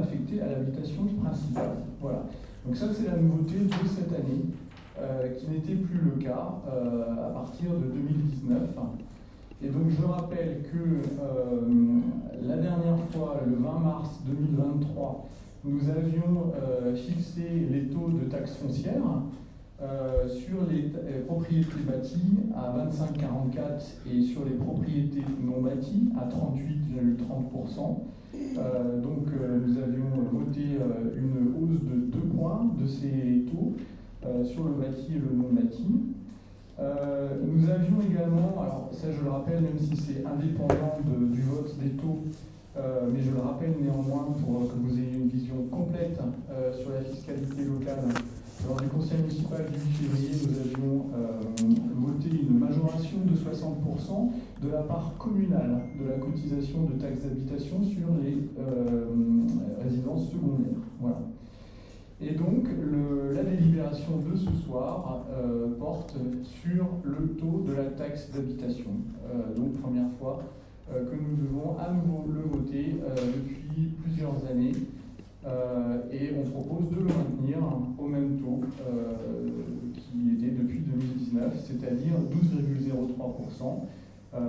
affectés à l'habitation principale. Voilà. Donc ça, c'est la nouveauté de cette année, qui n'était plus le cas à partir de 2019. Et donc je rappelle que la dernière fois, le 20 mars 2023, nous avions fixé les taux de taxes foncières sur les propriétés bâties à 25,44 et sur les propriétés non bâties à 38,30%. Donc nous avions voté une hausse de 2 points de ces taux sur le bâti et le non bâti. Nous avions également, alors ça je le rappelle, même si c'est indépendant du vote des taux, mais je le rappelle néanmoins pour que vous ayez une vision complète sur la fiscalité locale. Lors du conseil municipal du 8 février, nous avions voté une majoration de 60% de la part communale de la cotisation de taxes d'habitation sur les résidences secondaires. Voilà. Et donc, la délibération de ce soir porte sur le taux de la taxe d'habitation. Donc, première fois que nous devons à nouveau le voter depuis plusieurs années. Et on propose de le maintenir au même taux qui était depuis 2019, c'est-à-dire 12,03%.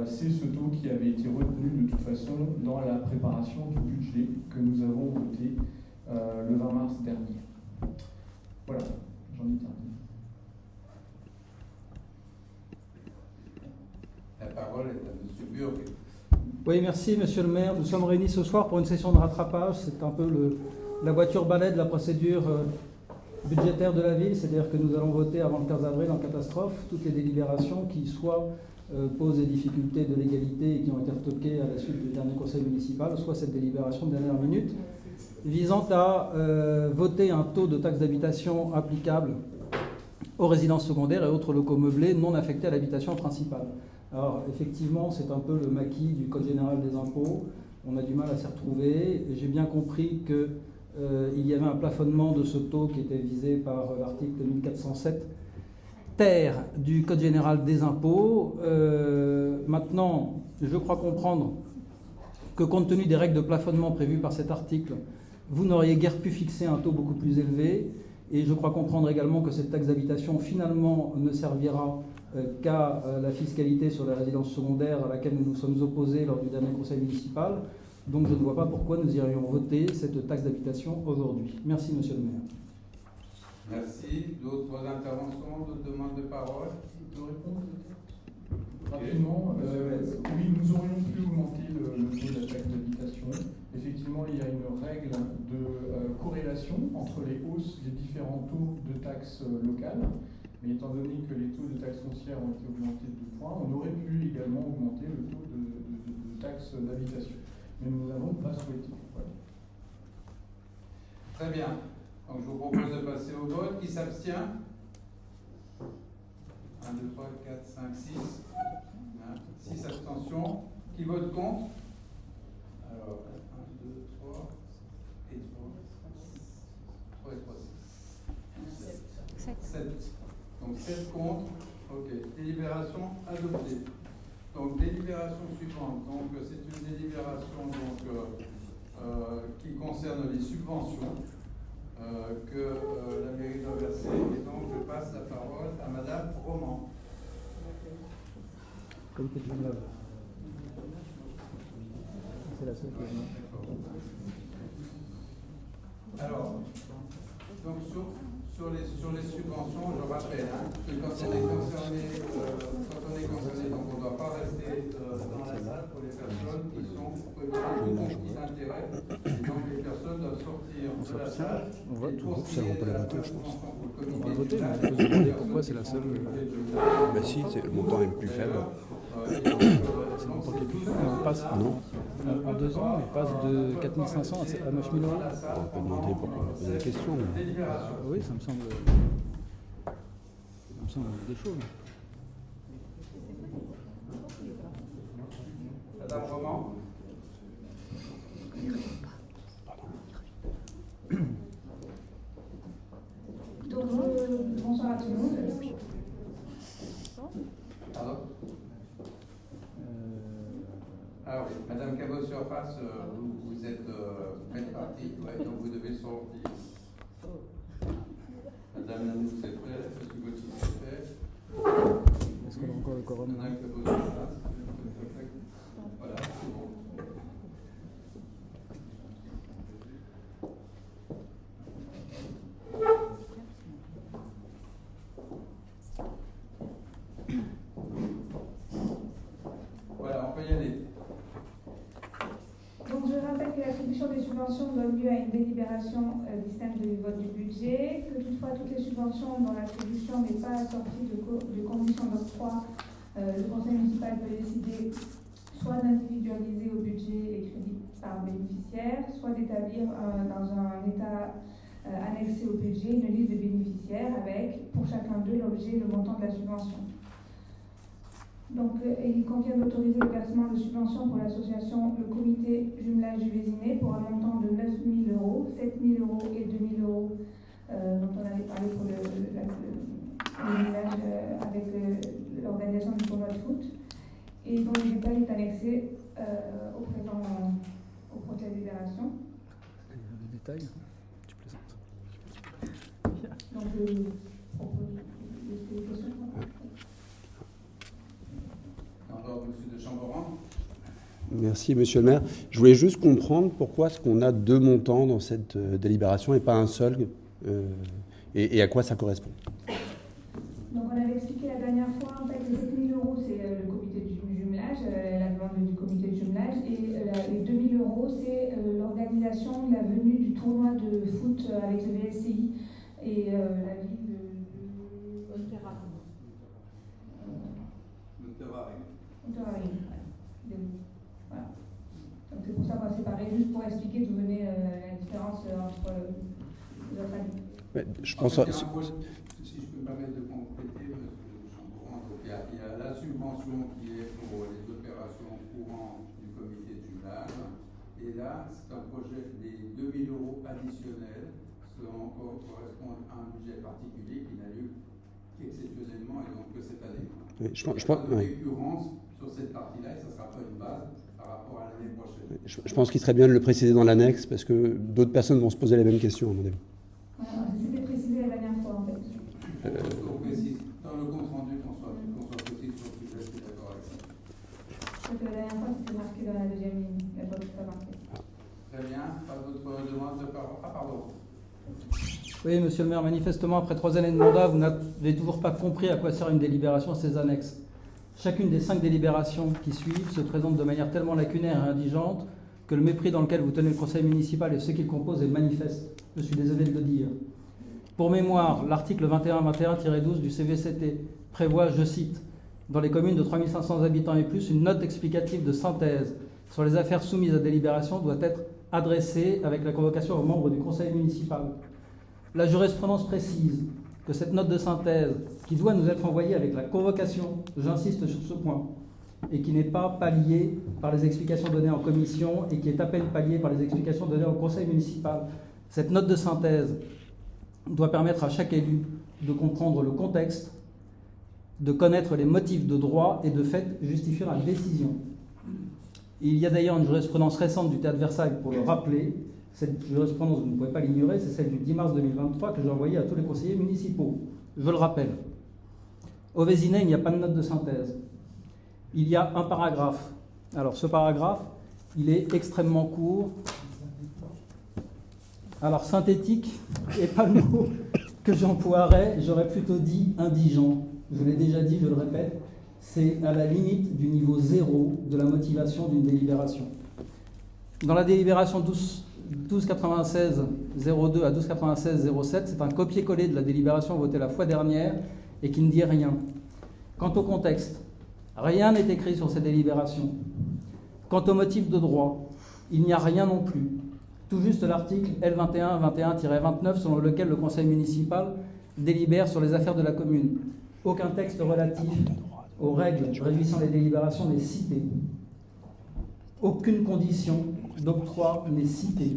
C'est ce taux qui avait été retenu de toute façon dans la préparation du budget que nous avons voté le 20 mars dernier. Voilà, j'en ai terminé. La parole est à M. Burg. Oui, merci Monsieur le maire. Nous sommes réunis ce soir pour une session de rattrapage. C'est un peu la voiture balai de la procédure budgétaire de la ville. C'est-à-dire que nous allons voter avant le 15 avril en catastrophe toutes les délibérations qui soit posent des difficultés de légalité et qui ont été retoquées à la suite du dernier conseil municipal, soit cette délibération de dernière minute visant à voter un taux de taxe d'habitation applicable aux résidences secondaires et autres locaux meublés non affectés à l'habitation principale. Alors effectivement, c'est un peu le maquis du Code général des impôts. On a du mal à s'y retrouver. J'ai bien compris qu'il y avait un plafonnement de ce taux qui était visé par l'article 1407 ter du Code général des impôts. Maintenant, je crois comprendre que compte tenu des règles de plafonnement prévues par cet article, vous n'auriez guère pu fixer un taux beaucoup plus élevé. Et je crois comprendre également que cette taxe d'habitation finalement ne servira qu'à la fiscalité sur les résidences secondaires à laquelle nous nous sommes opposés lors du dernier conseil municipal. Donc je ne vois pas pourquoi nous irions voter cette taxe d'habitation aujourd'hui. Merci Monsieur le maire. Merci. D'autres interventions, d'autres demandes de parole? Je peux répondre rapidement. Oui, nous aurions pu augmenter le taux de la taxe d'habitation. Effectivement, il y a une règle de corrélation entre les hausses des différents taux de taxes locales. Mais étant donné que les taux de taxes foncières ont été augmentés de 2 points, on aurait pu également augmenter le taux de taxes d'habitation. Mais nous n'avons pas souhaité. Voilà. Très bien. Donc je vous propose de passer au vote. Qui s'abstient? 1, 2, 3, 4, 5, 6. 6 abstentions. Qui vote contre? Alors, 1, 2, 3 et 3. 3 et 3, 6. 7. Donc 7 contre. Ok. Délibération adoptée. Donc délibération suivante. Donc c'est une délibération qui concerne les subventions que la mairie doit verser. Et donc je passe la parole à Madame Roman. C'est la seule question. Alors, donc sur les subventions, je rappelle que quand on est concerné, donc on ne doit pas rester dans la salle pour les personnes qui sont conflits d'intérêt. Et donc les personnes doivent sortir de la salle. On vote, ça va pas la voter, je pense. On va voter, mais on peut se demander pourquoi c'est la seule. Bah si, le montant est plus faible. C'est le montant qui est plus faible. On passe en 2 ans, on passe de 4 500 à 9 000 euros. On peut demander pourquoi on pose la question. Mais... Oui, ça me semble des choses. Madame Roman. Donc, bonsoir à tout le monde. Pardon. Alors, Madame Cabot-Surface, vous êtes faites partie, ouais, donc vous devez sortir. Madame Nanou, c'est prêt, Monsieur Gauthier, c'est prêt. Est-ce qu'on a encore le quorum? On a que vos places. Voilà, c'est bon. Voilà, on peut y aller. Donc, je rappelle que l'attribution des subventions donne lieu à une délibération distincte du vote du budget, que toutefois toutes les subventions dont l'attribution n'est pas assortie de conditions d'octroi, le conseil municipal peut décider soit d'individualiser au budget les crédits par bénéficiaire, soit d'établir dans un état annexé au budget une liste de bénéficiaires avec, pour chacun d'eux, l'objet et le montant de la subvention. Donc, il convient d'autoriser le versement de subventions pour l'association Le Comité Jumelage du Vésinet pour un montant de 9 000 €, 7 000 € et 2 000 € dont on avait parlé pour le jumelage avec l'organisation du tournoi de foot, et dont le détail est annexé au projet de libération. Le détail, tu plaisantes. Donc, je propose des questions. Encore Monsieur de Chamboran. Merci, Monsieur le maire. Je voulais juste comprendre pourquoi est-ce qu'on a deux montants dans cette délibération et pas un seul, et à quoi ça correspond. Donc, on avait expliqué la dernière fois, en fait, les 7 000 €, c'est le comité du jumelage, la demande du comité de jumelage, et les 2 000 €, c'est l'organisation de la venue du tournoi de foot avec le VSCI et la ville de Monterrey. Voilà. Donc c'est pour ça qu'on va séparer, juste pour expliquer d'où venait la différence entre les autres années. Ouais, je En pense. fait, si je peux me permettre de compléter, Monsieur Chamboran, donc il y a la subvention qui est pour les opérations courantes du comité de jumelage, et là, c'est un projet, les 2 000 € additionnels correspondent à un budget particulier qui n'a lieu qu'exceptionnellement et donc que cette année. Oui, je pense. Récurrence sur cette partie-là, et ça ne sera pas une base par rapport à l'année prochaine. Je pense qu'il serait bien de le préciser dans l'annexe parce que d'autres personnes vont se poser les mêmes questions à mon avis. Voilà, c'était précisé la dernière fois en fait. On précise dans le compte rendu qu'on soit précis sur le sujet, je suis d'accord avec ça. Parce que la dernière fois c'était marqué dans la deuxième ligne, la fois que c'est pas marqué. Très bien, pas d'autres demandes de parole. Ah pardon. Oui, monsieur le maire, manifestement, après 3 années de mandat, vous n'avez toujours pas compris à quoi sert une délibération et ses annexes. Chacune des 5 délibérations qui suivent se présente de manière tellement lacunaire et indigente que le mépris dans lequel vous tenez le conseil municipal et ceux qui le composent est manifeste. Je suis désolé de le dire. Pour mémoire, l'article 21-21-12 du CVCT prévoit, je cite, « Dans les communes de 3 500 habitants et plus, une note explicative de synthèse sur les affaires soumises à délibération doit être adressée avec la convocation aux membres du conseil municipal. » La jurisprudence précise que cette note de synthèse, qui doit nous être envoyée avec la convocation, j'insiste sur ce point, et qui n'est pas palliée par les explications données en commission et qui est à peine palliée par les explications données au conseil municipal. Cette note de synthèse doit permettre à chaque élu de comprendre le contexte, de connaître les motifs de droit et de fait justifier la décision. Il y a d'ailleurs une jurisprudence récente du Théâtre Versailles pour le rappeler. Cette jurisprudence, vous ne pouvez pas l'ignorer, c'est celle du 10 mars 2023 que j'ai envoyée à tous les conseillers municipaux. Je le rappelle. Au Vésinet, il n'y a pas de note de synthèse. Il y a un paragraphe. Alors ce paragraphe, il est extrêmement court. Alors synthétique n'est pas le mot que j'emploierais, j'aurais plutôt dit indigent. Je l'ai déjà dit, je le répète, c'est à la limite du niveau 0 de la motivation d'une délibération. Dans la délibération 1296-02 à 1296-07, c'est un copier-coller de la délibération votée la fois dernière et qui ne dit rien. Quant au contexte, rien n'est écrit sur ces délibérations. Quant au motif de droit, il n'y a rien non plus. Tout juste l'article L21-21-29 selon lequel le conseil municipal délibère sur les affaires de la commune. Aucun texte relatif aux règles réunissant les délibérations n'est cité. Aucune condition d'octroi n'est citée.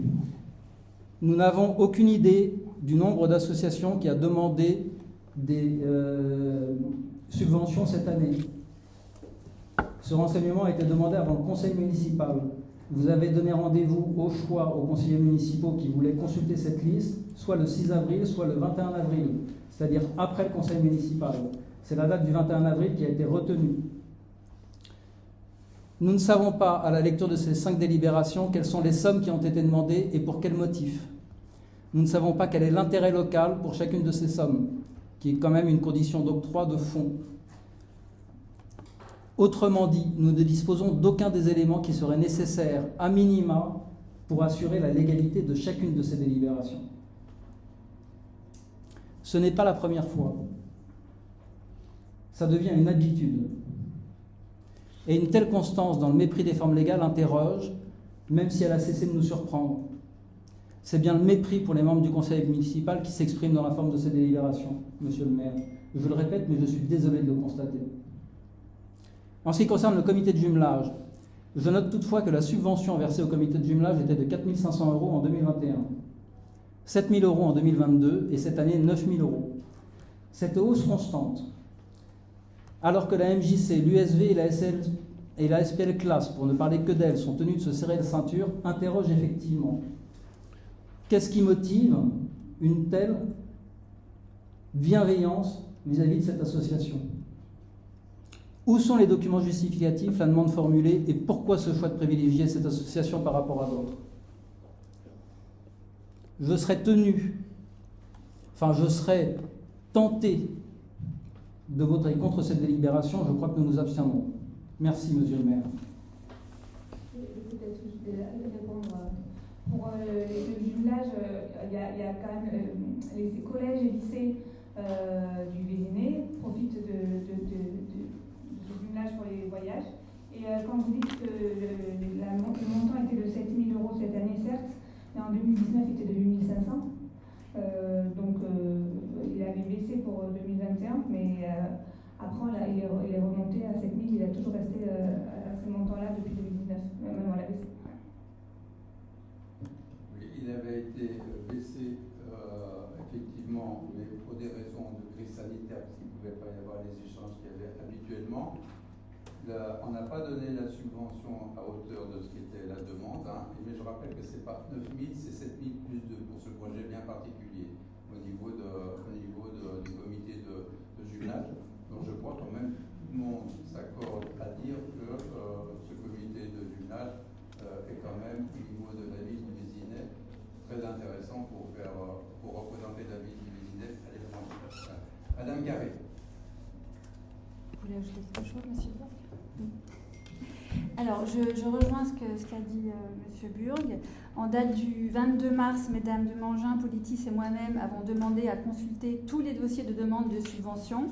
Nous n'avons aucune idée du nombre d'associations qui a demandé des subventions cette année. Ce renseignement a été demandé avant le conseil municipal. Vous avez donné rendez-vous au choix aux conseillers municipaux qui voulaient consulter cette liste, soit le 6 avril, soit le 21 avril, c'est-à-dire après le conseil municipal. C'est la date du 21 avril qui a été retenue. Nous ne savons pas, à la lecture de ces 5 délibérations, quelles sont les sommes qui ont été demandées et pour quel motif. Nous ne savons pas quel est l'intérêt local pour chacune de ces sommes, qui est quand même une condition d'octroi de fonds. Autrement dit, nous ne disposons d'aucun des éléments qui seraient nécessaires, à minima, pour assurer la légalité de chacune de ces délibérations. Ce n'est pas la première fois. Ça devient une habitude. Et une telle constance dans le mépris des formes légales interroge, même si elle a cessé de nous surprendre. C'est bien le mépris pour les membres du conseil municipal qui s'exprime dans la forme de ces délibérations, monsieur le maire. Je le répète, mais je suis désolé de le constater. En ce qui concerne le comité de jumelage, je note toutefois que la subvention versée au comité de jumelage était de 4 500 € en 2021, 7 000 € en 2022 et cette année 9 000 €. Cette hausse constante, alors que la MJC, l'USV et la SPL classe, pour ne parler que d'elles, sont tenues de se serrer la ceinture, interroge effectivement. Qu'est-ce qui motive une telle bienveillance vis-à-vis de cette association ? Où sont les documents justificatifs, la demande formulée et pourquoi ce choix de privilégier cette association par rapport à d'autres ? Je serais tenté de voter contre cette délibération. Je crois que nous nous abstiendrons. Merci, monsieur le maire. Peut-être juste répondre. Pour le jumelage, il y a quand même les collèges et lycées du Vésinet profitent du jumelage pour les voyages. Et quand vous dites que le montant était de 7 000 € cette année, certes, mais en 2019, il était de 8 500. Donc, il avait baissé pour 2021, mais après, là, il est remonté à 7 000. Il a toujours resté à ce montant-là depuis 2019. Même on l'a baissé. Oui, il avait été baissé, effectivement, mais pour des raisons de crise sanitaire, parce qu'il ne pouvait pas y avoir les échanges qu'il y avait habituellement. On n'a pas donné la subvention à hauteur de ce qu'était la demande, hein, mais je rappelle que ce n'est pas 9 000, c'est 7 000 plus 2 pour ce projet bien particulier au niveau du comité de jumelage. Donc je crois quand même que tout le monde s'accorde à dire que ce comité de jumelage est quand même au niveau de la ville du Vésinet très intéressant pour représenter la ville du Vésinet à l'étranger. Madame Garret. Vous voulez ajouter quelque chose, monsieur Burg ? Alors, je rejoins ce qu'a dit monsieur Burg. En date du 22 mars, mesdames de Mangin, Politis et moi-même avons demandé à consulter tous les dossiers de demande de subvention.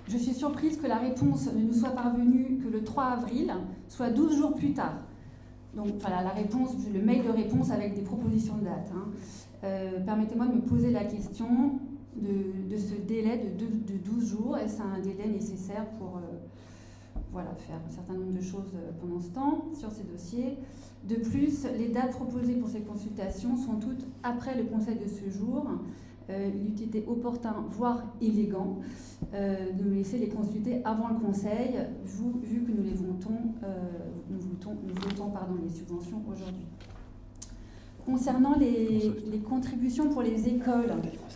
Je suis surprise que la réponse ne nous soit parvenue que le 3 avril, soit 12 jours plus tard. Donc voilà, la réponse, le mail de réponse avec des propositions de date. Permettez-moi de me poser la question de ce délai de 12 jours. Est-ce un délai nécessaire pour faire un certain nombre de choses pendant ce temps sur ces dossiers? De plus, les dates proposées pour ces consultations sont toutes après le conseil de ce jour. Il eût été opportun, voire élégant, de nous laisser les consulter avant le conseil, vu que nous votons les subventions aujourd'hui. Concernant les contributions pour les écoles,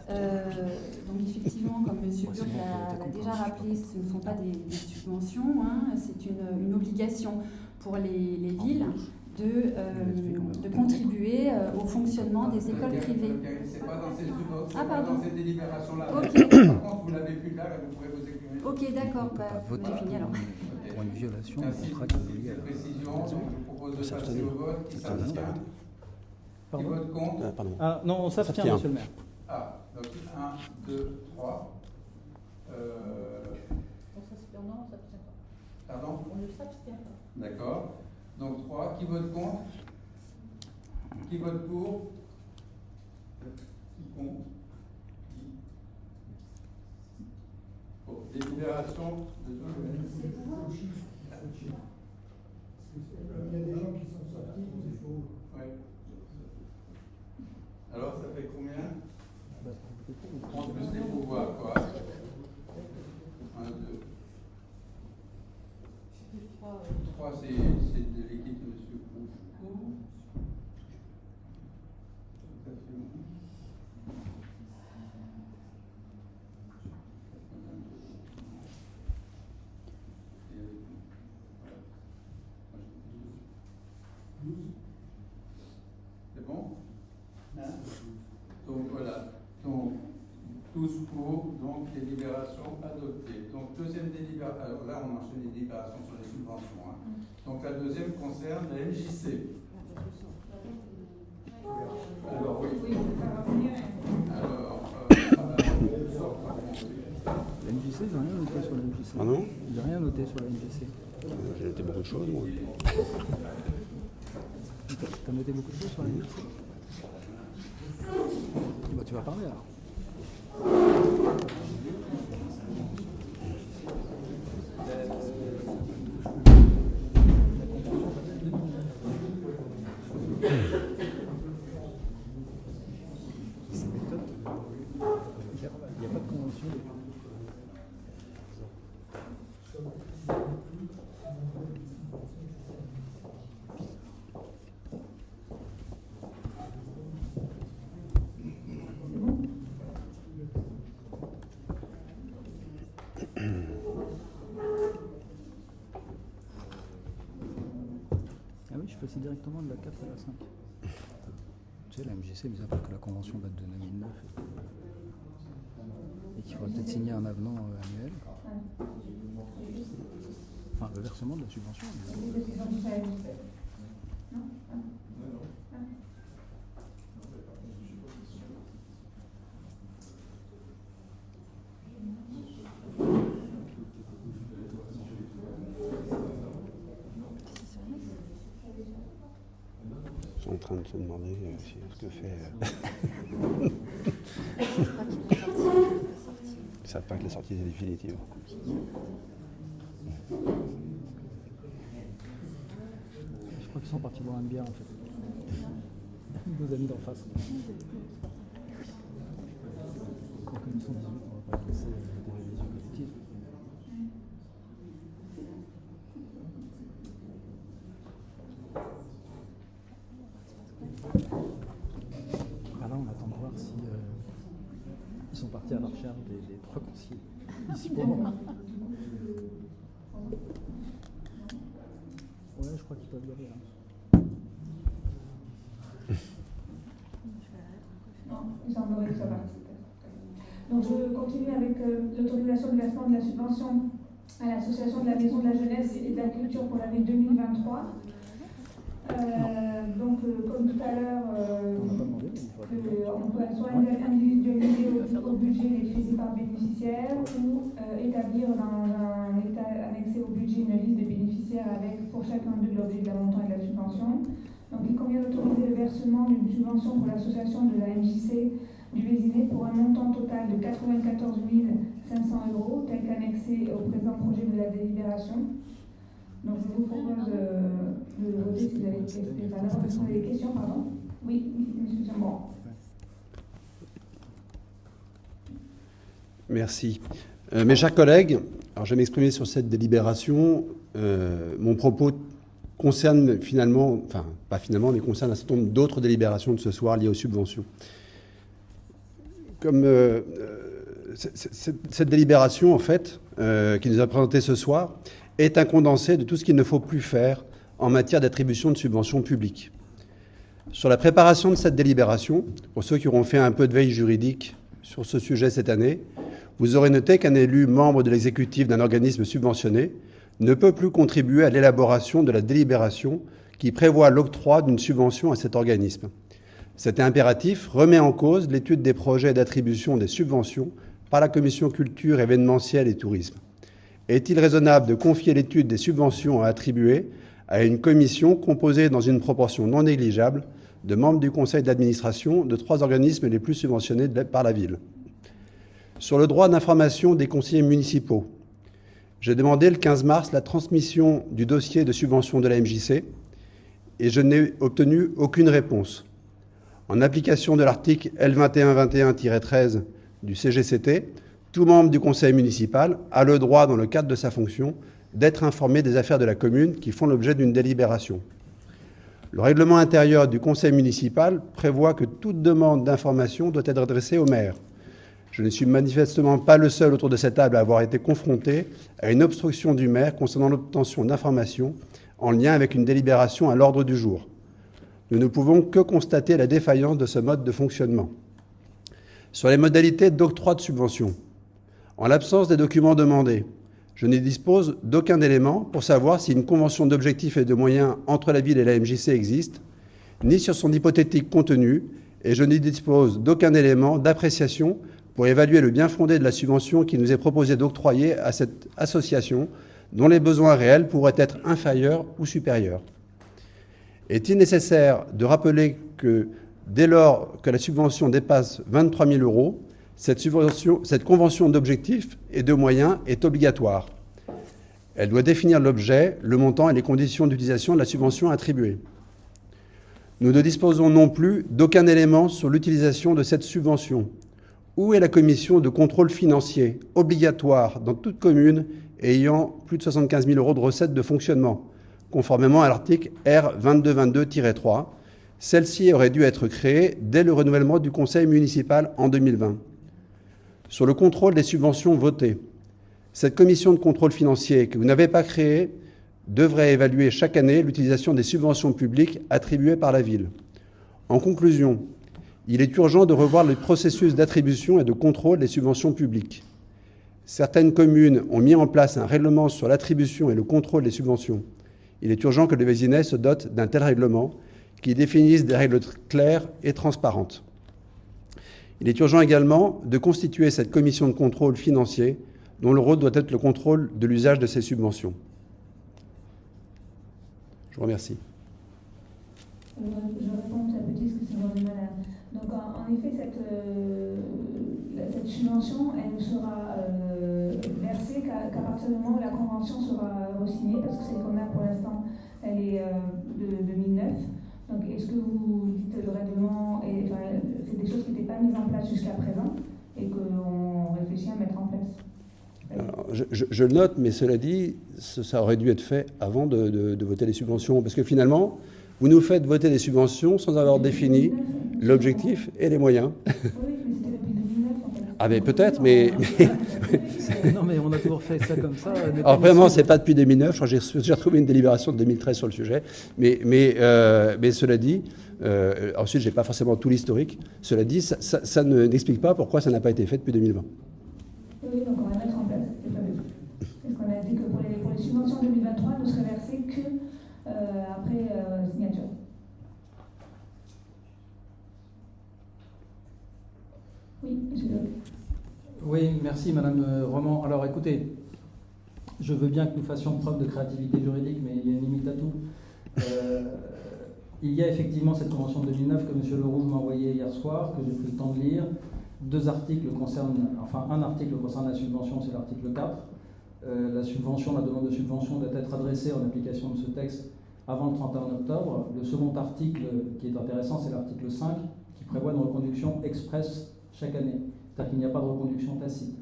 donc effectivement, comme M. Burg l'a déjà rappelé, ce ne sont pas des subventions, hein, c'est une obligation pour les villes de contribuer au fonctionnement des écoles privées. C'est pas dans ces subventions, pardon. dans cette délibération-là. Okay. Par contre, vous l'avez plus là, vous pourrez vous exprimer. Ok, d'accord, vous avez fini alors. Pour une violation du Merci contrat de qui est cette précision. Donc, je propose de passer au vote. Qui s'abstient? Qui vote contre? Ah non, on s'abstient, monsieur le maire. Ah, donc 1, 2, 3. On s'abstient, non, on s'abstient pas. Pardon? On ne s'abstient pas. D'accord. Donc 3. Qui vote contre? Qui vote pour? Qui contre? Bon, délibération de tout le monde. Il y a des gens qui sont sortis, il faut. Ouais. Alors, ça fait combien? On plus les pouvoirs, quoi. 1, 2. C'est plus 3. 3, c'est de l'équipe de M. C'est bon? Hein? Donc voilà. Donc 12 pour, donc délibération adoptée. Donc deuxième délibération. Alors là, on enchaîne les délibérations sur les subventions. Hein. Donc la deuxième concerne la MJC. Alors oui. Alors, La MJC, j'ai rien noté sur la MJC. Ah non? J'ai rien noté sur la MJC. J'ai noté beaucoup de choses, moi. T'as noté beaucoup de choses sur la MJC? Bah, tu vas parler alors. Il n'y a pas de convention. Ah oui, je passer directement de la 4 à la 5. Tu sais, la MJC, mis à part que la convention date de 2009 et qu'il faudrait peut-être signer un avenant annuel. Enfin, le versement de la subvention. Ils sont en train de se demander ce que fait. Ils ne savent pas que la sortie est définitive. Je crois qu'ils sont partis boire une bière en fait. Nos amis d'en face. Comme ils sont 18, on va pas laisser des révisions positives. Ah là, on attend de voir si ils sont partis à la recherche des 3 conseillers municipaux. Ouais, je crois qu'ils peuvent y aller là. Non, il semblerait que ça parte. Donc je continue avec l'autorisation de versement de la subvention à l'association de la Maison de la Jeunesse et de la Culture pour l'année 2023. Donc comme tout à l'heure, on peut soit individualiser au budget les crédits par bénéficiaire ou établir dans un état annexé au budget une liste de bénéficiaires avec pour chacun d'eux l'objet de la montant et de la subvention. Donc il convient d'autoriser le versement d'une subvention pour l'association de la MJC du Vésinet pour un montant total de 94 500 €, tel qu'annexé au présent projet de la délibération. Donc je vous propose de voter si vous avez des questions. Pardon. Oui, monsieur Chambon. Merci. Mes chers collègues, alors je vais m'exprimer sur cette délibération. Mon propos concerne finalement, enfin pas finalement, mais concerne un certain nombre d'autres délibérations de ce soir liées aux subventions. Comme cette délibération, en fait, qui nous a présentée ce soir, est un condensé de tout ce qu'il ne faut plus faire en matière d'attribution de subventions publiques. Sur la préparation de cette délibération, pour ceux qui auront fait un peu de veille juridique sur ce sujet cette année, vous aurez noté qu'un élu membre de l'exécutif d'un organisme subventionné ne peut plus contribuer à l'élaboration de la délibération qui prévoit l'octroi d'une subvention à cet organisme. Cet impératif remet en cause l'étude des projets d'attribution des subventions par la Commission culture, événementiel et tourisme. Est-il raisonnable de confier l'étude des subventions à attribuer à une commission composée dans une proportion non négligeable de membres du conseil d'administration de 3 organismes les plus subventionnés par la ville? Sur le droit d'information des conseillers municipaux, j'ai demandé le 15 mars la transmission du dossier de subvention de la MJC et je n'ai obtenu aucune réponse. En application de l'article L2121-13 du CGCT, tout membre du conseil municipal a le droit, dans le cadre de sa fonction, d'être informé des affaires de la commune qui font l'objet d'une délibération. Le règlement intérieur du conseil municipal prévoit que toute demande d'information doit être adressée au maire. Je ne suis manifestement pas le seul autour de cette table à avoir été confronté à une obstruction du maire concernant l'obtention d'informations en lien avec une délibération à l'ordre du jour. Nous ne pouvons que constater la défaillance de ce mode de fonctionnement. Sur les modalités d'octroi de subventions, en l'absence des documents demandés, je ne dispose d'aucun élément pour savoir si une convention d'objectifs et de moyens entre la ville et la MJC existe, ni sur son hypothétique contenu, et je ne dispose d'aucun élément d'appréciation pour évaluer le bien-fondé de la subvention qui nous est proposée d'octroyer à cette association, dont les besoins réels pourraient être inférieurs ou supérieurs. Est-il nécessaire de rappeler que, dès lors que la subvention dépasse 23 000 €, cette convention d'objectifs et de moyens est obligatoire. Elle doit définir l'objet, le montant et les conditions d'utilisation de la subvention attribuée. Nous ne disposons non plus d'aucun élément sur l'utilisation de cette subvention. Où est la commission de contrôle financier obligatoire dans toute commune ayant plus de 75 000 € de recettes de fonctionnement, conformément à l'article R 2222-3. Celle-ci aurait dû être créée dès le renouvellement du conseil municipal en 2020. Sur le contrôle des subventions votées, cette commission de contrôle financier que vous n'avez pas créée devrait évaluer chaque année l'utilisation des subventions publiques attribuées par la ville. En conclusion, il est urgent de revoir le processus d'attribution et de contrôle des subventions publiques. Certaines communes ont mis en place un règlement sur l'attribution et le contrôle des subventions. Il est urgent que le Vésinet se dote d'un tel règlement qui définisse des règles claires et transparentes. Il est urgent également de constituer cette commission de contrôle financier dont le rôle doit être le contrôle de l'usage de ces subventions. Je vous remercie. Je réponds à petit, parce que c'est dans le malade. Donc, en effet, cette subvention, elle ne sera versée qu'à partir du moment où la convention sera re-signée, parce que celle qu'on a pour l'instant, elle est de 2009. Donc, est-ce que vous dites le règlement, c'est des choses qui n'étaient pas mises en place jusqu'à présent et qu'on réfléchit à mettre en place? Alors, je le note, mais cela dit, ça aurait dû être fait avant de voter les subventions, parce que finalement, vous nous faites voter des subventions sans avoir défini l'objectif et les moyens. Oui, mais c'était depuis 2009 en fait. Ah mais peut-être, mais... Non, mais on a toujours fait ça comme ça. Alors vraiment, c'est pas depuis 2009, je crois que j'ai retrouvé une délibération de 2013 sur le sujet, mais cela dit, ensuite j'ai pas forcément tout l'historique, cela dit, ça n'explique pas pourquoi ça n'a pas été fait depuis 2020. Oui, donc on va mettre en place, c'est pas vu. Parce qu'on a dit que pour les subventions 2023 ne seraient versées que après signature. Oui, monsieur Doc. Oui, merci Madame Roman. Alors écoutez, je veux bien que nous fassions preuve de créativité juridique, mais il y a une limite à tout. Il y a effectivement cette convention de 2009 que M. Leroux m'a envoyée hier soir, que j'ai pris le temps de lire. Un article concerne la subvention, c'est l'article 4. La demande de subvention doit être adressée en application de ce texte avant le 31 octobre. Le second article qui est intéressant, c'est l'article 5, qui prévoit une reconduction express chaque année. C'est-à-dire qu'il n'y a pas de reconduction tacite.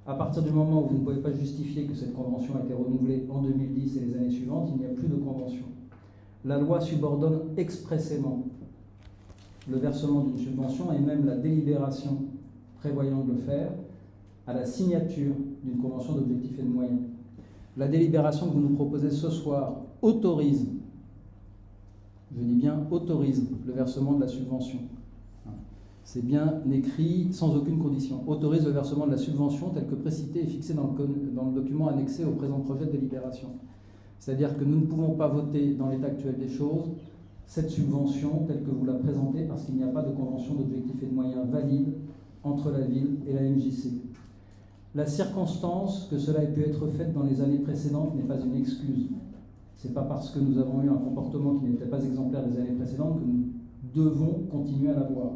À partir du moment où vous ne pouvez pas justifier que cette convention a été renouvelée en 2010 et les années suivantes, il n'y a plus de convention. La loi subordonne expressément le versement d'une subvention et même la délibération prévoyant de le faire à la signature d'une convention d'objectifs et de moyens. La délibération que vous nous proposez ce soir autorise, je dis bien autorise, le versement de la subvention. C'est bien écrit sans aucune condition. Autorise le versement de la subvention tel que précité et fixé dans le document annexé au présent projet de délibération. C'est-à-dire que nous ne pouvons pas voter dans l'état actuel des choses cette subvention telle que vous la présentez parce qu'il n'y a pas de convention d'objectifs et de moyens valide entre la ville et la MJC. La circonstance que cela ait pu être fait dans les années précédentes n'est pas une excuse. Ce n'est pas parce que nous avons eu un comportement qui n'était pas exemplaire des années précédentes que nous devons continuer à l'avoir.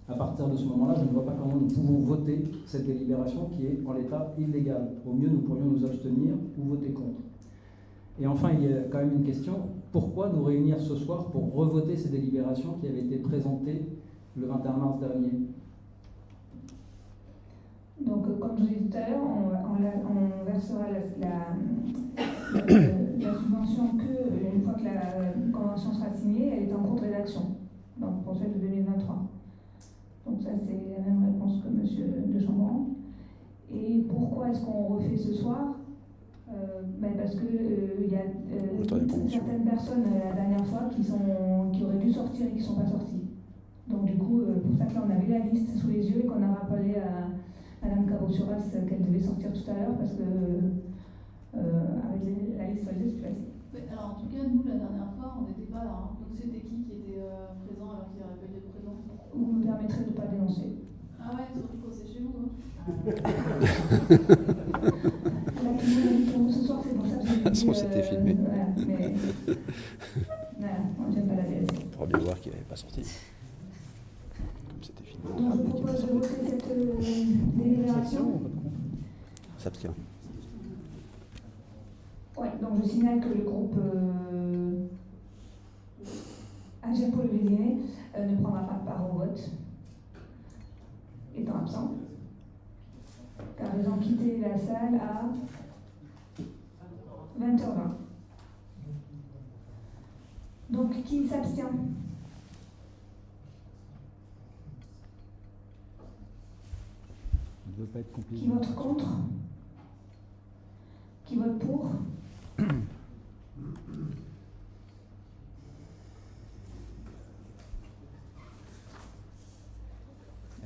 À partir de ce moment-là, je ne vois pas comment nous pouvons voter cette délibération qui est en l'état illégal. Au mieux, nous pourrions nous abstenir ou voter contre. Et enfin, il y a quand même une question. Pourquoi nous réunir ce soir pour revoter ces délibérations qui avaient été présentées le 21 mars dernier ? Donc, comme je l'ai dit tout à l'heure, on versera la subvention qu'une fois que la convention sera signée, elle est en cours de rédaction, donc pour celle de 2023. Donc ça, c'est la même réponse que M. de Chambon. Et pourquoi est-ce qu'on refait ce soir ? Parce qu'il y a certaines personnes la dernière fois qui auraient dû ça que là, on avait la liste sous les yeux et qu'on a rappelé à Madame Cabot-Suras qu'elle devait sortir tout à l'heure parce que avec la liste sur les yeux, c'est plus facile. Mais alors, en tout cas, nous, la dernière fois, on n'était pas là. Hein. Donc, c'était qui était présent alors qu'il n'aurait pas dû être présent? Vous me permettrez de ne pas dénoncer. Ah ouais, surtout quand c'est chez vous. Hein. Là, tout le monde a dit pour vous ce soir, c'est pour ça que j'ai dit... C'était filmé. Voilà, mais... Voilà, on n'aime pas la vérité. On pourra bien voir qu'il n'avait pas sorti. Comme c'était filmé. Donc, je propose de voter cette délibération. S'abstient. Oui, donc je signale que le groupe Agir pour le Vésiné ne prendra pas part au vote, étant absent, car ils ont quitté la salle à 20h20. Donc, qui s'abstient? Il ne veut pas être compliqué. Qui vote contre? Qui vote pour? Elle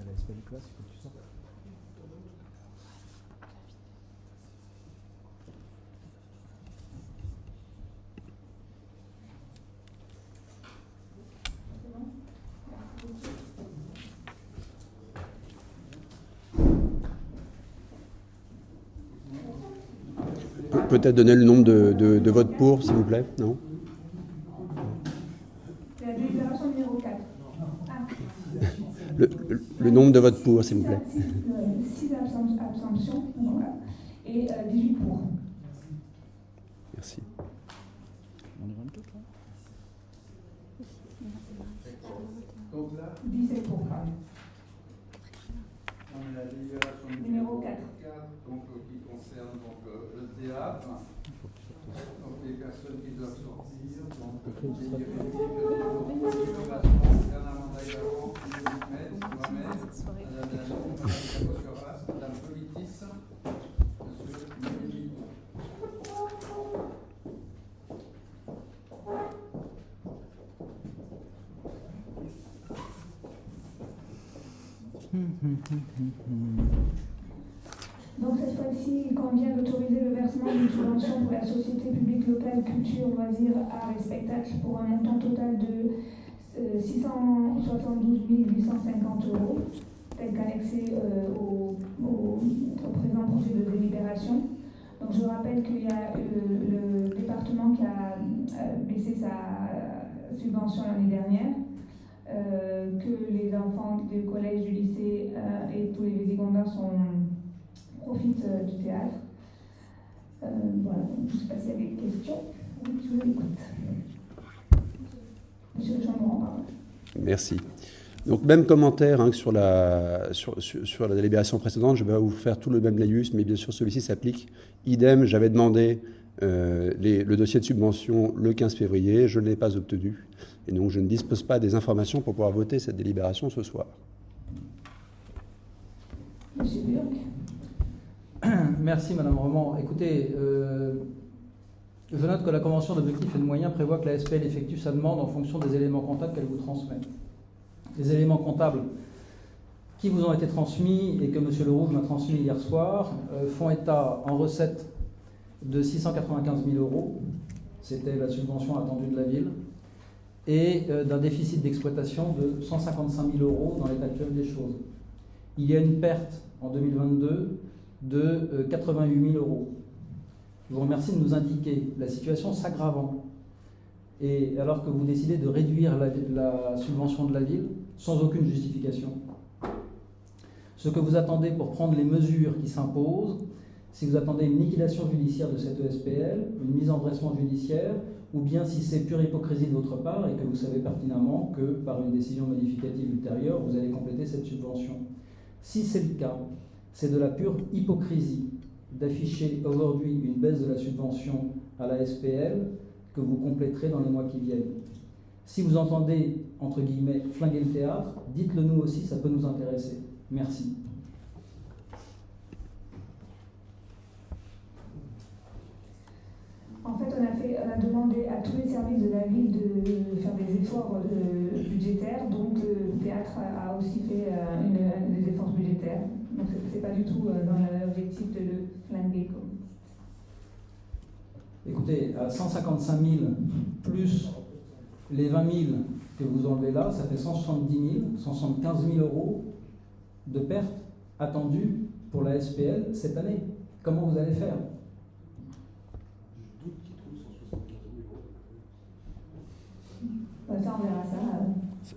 a espéré classe, il faut que tu sortes. Peut-être donner le nombre de votes pour, s'il vous plaît, non? C'est la délibération numéro 4. Ah. Le nombre de votes pour, s'il vous plaît. 6 abstentions, voilà, et 18 pour. Merci. On est 24 là. Donc là, 17 pour. on a la délibération Numéro 4. donc, qui concerne donc, le théâtre. Donc les personnes qui doivent sortir, donc les délibérations, Bernard Mandaï-Lavant, Mohamed, Madame Cabot-Suras, Madame Politis, Monsieur Mélie. Donc cette fois-ci, il convient d'autoriser le versement d'une subvention pour la Société publique locale culture, loisirs, arts et spectacles pour un montant total de 672 850 €, tel qu'annexé au présent projet de délibération. Donc je rappelle qu'il y a le département qui a baissé sa subvention l'année dernière, que les enfants du collège, du lycée et tous les Vésigondins profitent du théâtre. Voilà, donc, je ne sais pas s'il y a des questions. Oui, je vous écoute. Monsieur Jean-Laurent, pardon. Merci. Donc, même commentaire que sur la délibération précédente, je vais vous faire tout le même laïus, mais bien sûr, celui-ci s'applique. Idem, j'avais demandé le dossier de subvention le 15 février, je ne l'ai pas obtenu. Et donc, je ne dispose pas des informations pour pouvoir voter cette délibération ce soir. Monsieur Burg. Merci Madame Roman. Écoutez, je note que la convention d'objectifs et de moyens prévoit que la SPL effectue sa demande en fonction des éléments comptables qu'elle vous transmet. Les éléments comptables qui vous ont été transmis et que M. Leroux m'a transmis hier soir font état en recettes de 695 000 €, c'était la subvention attendue de la ville, et d'un déficit d'exploitation de 155 000 € dans l'état actuel des choses. Il y a une perte en 2022 de 88 000 €. Je vous remercie de nous indiquer la situation s'aggravant. Et alors que vous décidez de réduire la subvention de la ville sans aucune justification, ce que vous attendez pour prendre les mesures qui s'imposent, si vous attendez une liquidation judiciaire de cette ESPL, une mise en redressement judiciaire, ou bien si c'est pure hypocrisie de votre part et que vous savez pertinemment que par une décision modificative ultérieure, vous allez compléter cette subvention. Si c'est le cas, c'est de la pure hypocrisie d'afficher aujourd'hui une baisse de la subvention à la SPL que vous compléterez dans les mois qui viennent. Si vous entendez, entre guillemets, flinguer le théâtre, dites-le nous aussi, ça peut nous intéresser. Merci. En fait, on a demandé à tous les services de la ville de faire des efforts budgétaires budgétaires, donc le théâtre a aussi fait des efforts budgétaires. Donc c'est pas du tout dans l'objectif de le flinguer. Écoutez, à 155 000 plus les 20 000 que vous enlevez là, ça fait 170 000, 175 000 euros de pertes attendues pour la SPL cette année. Comment vous allez faire? Je doute qu'il trouve 175 000 euros. Ça, on verra ça.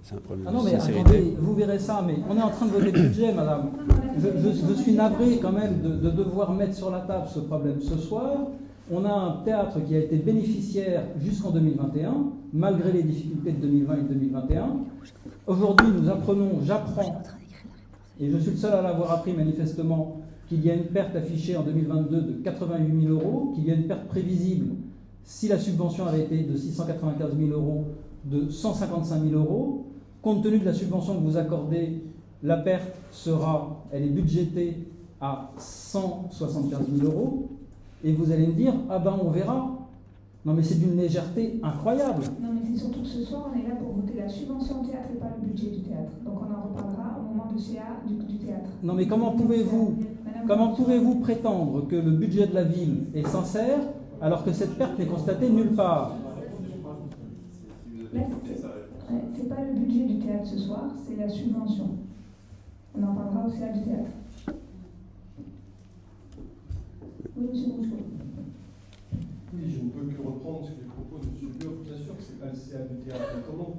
C'est un problème Ah non, de mais sincérité. attendez, vous verrez ça, mais on est en train de voter le budget, madame. Je suis navré quand même de devoir mettre sur la table ce problème ce soir. On a un théâtre qui a été bénéficiaire jusqu'en 2021, malgré les difficultés de 2020 et de 2021. Aujourd'hui, j'apprends, et je suis le seul à l'avoir appris manifestement, qu'il y a une perte affichée en 2022 de 88 000 euros, qu'il y a une perte prévisible, si la subvention avait été de 695 000 euros, de 155 000 euros. Compte tenu de la subvention que vous accordez, la perte elle est budgétée à 175 000 euros. Et vous allez me dire, ah ben on verra. Non mais c'est d'une légèreté incroyable. Non mais c'est surtout que ce soir, on est là pour voter la subvention au théâtre et pas le budget du théâtre. Donc on en reparlera au moment de CA du théâtre. Non mais comment pouvez-vous prétendre que le budget de la ville est sincère alors que cette perte n'est constatée nulle part? Là, c'est pas le budget du théâtre ce soir, c'est la subvention. On en parlera au CA du théâtre. Oui, monsieur Bouchot. Oui, je ne peux que reprendre ce que les propos de M. Burg. Bien sûr que ce n'est pas le CA du théâtre. Mais comment,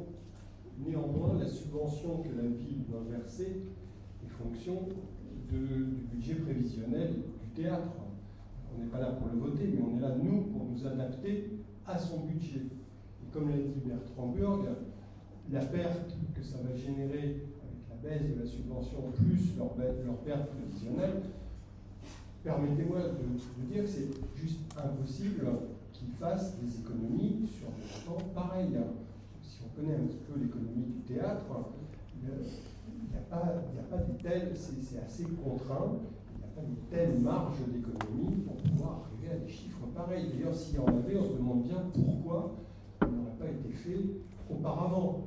néanmoins, la subvention que la ville doit verser est fonction du budget prévisionnel du théâtre. On n'est pas là pour le voter, mais on est là, nous, pour nous adapter à son budget. Et comme l'a dit Bertrand Burg, la perte que ça va générer avec la baisse de la subvention plus leur perte prévisionnelle, permettez-moi de dire que c'est juste impossible qu'ils fassent des économies sur des montants pareils. Si on connaît un petit peu l'économie du théâtre, il n'y a pas de telles, c'est assez contraint, il n'y a pas de telles marges d'économie pour pouvoir arriver à des chiffres pareils. D'ailleurs, s'il y en avait, on se demande bien pourquoi il n'aurait pas été fait auparavant.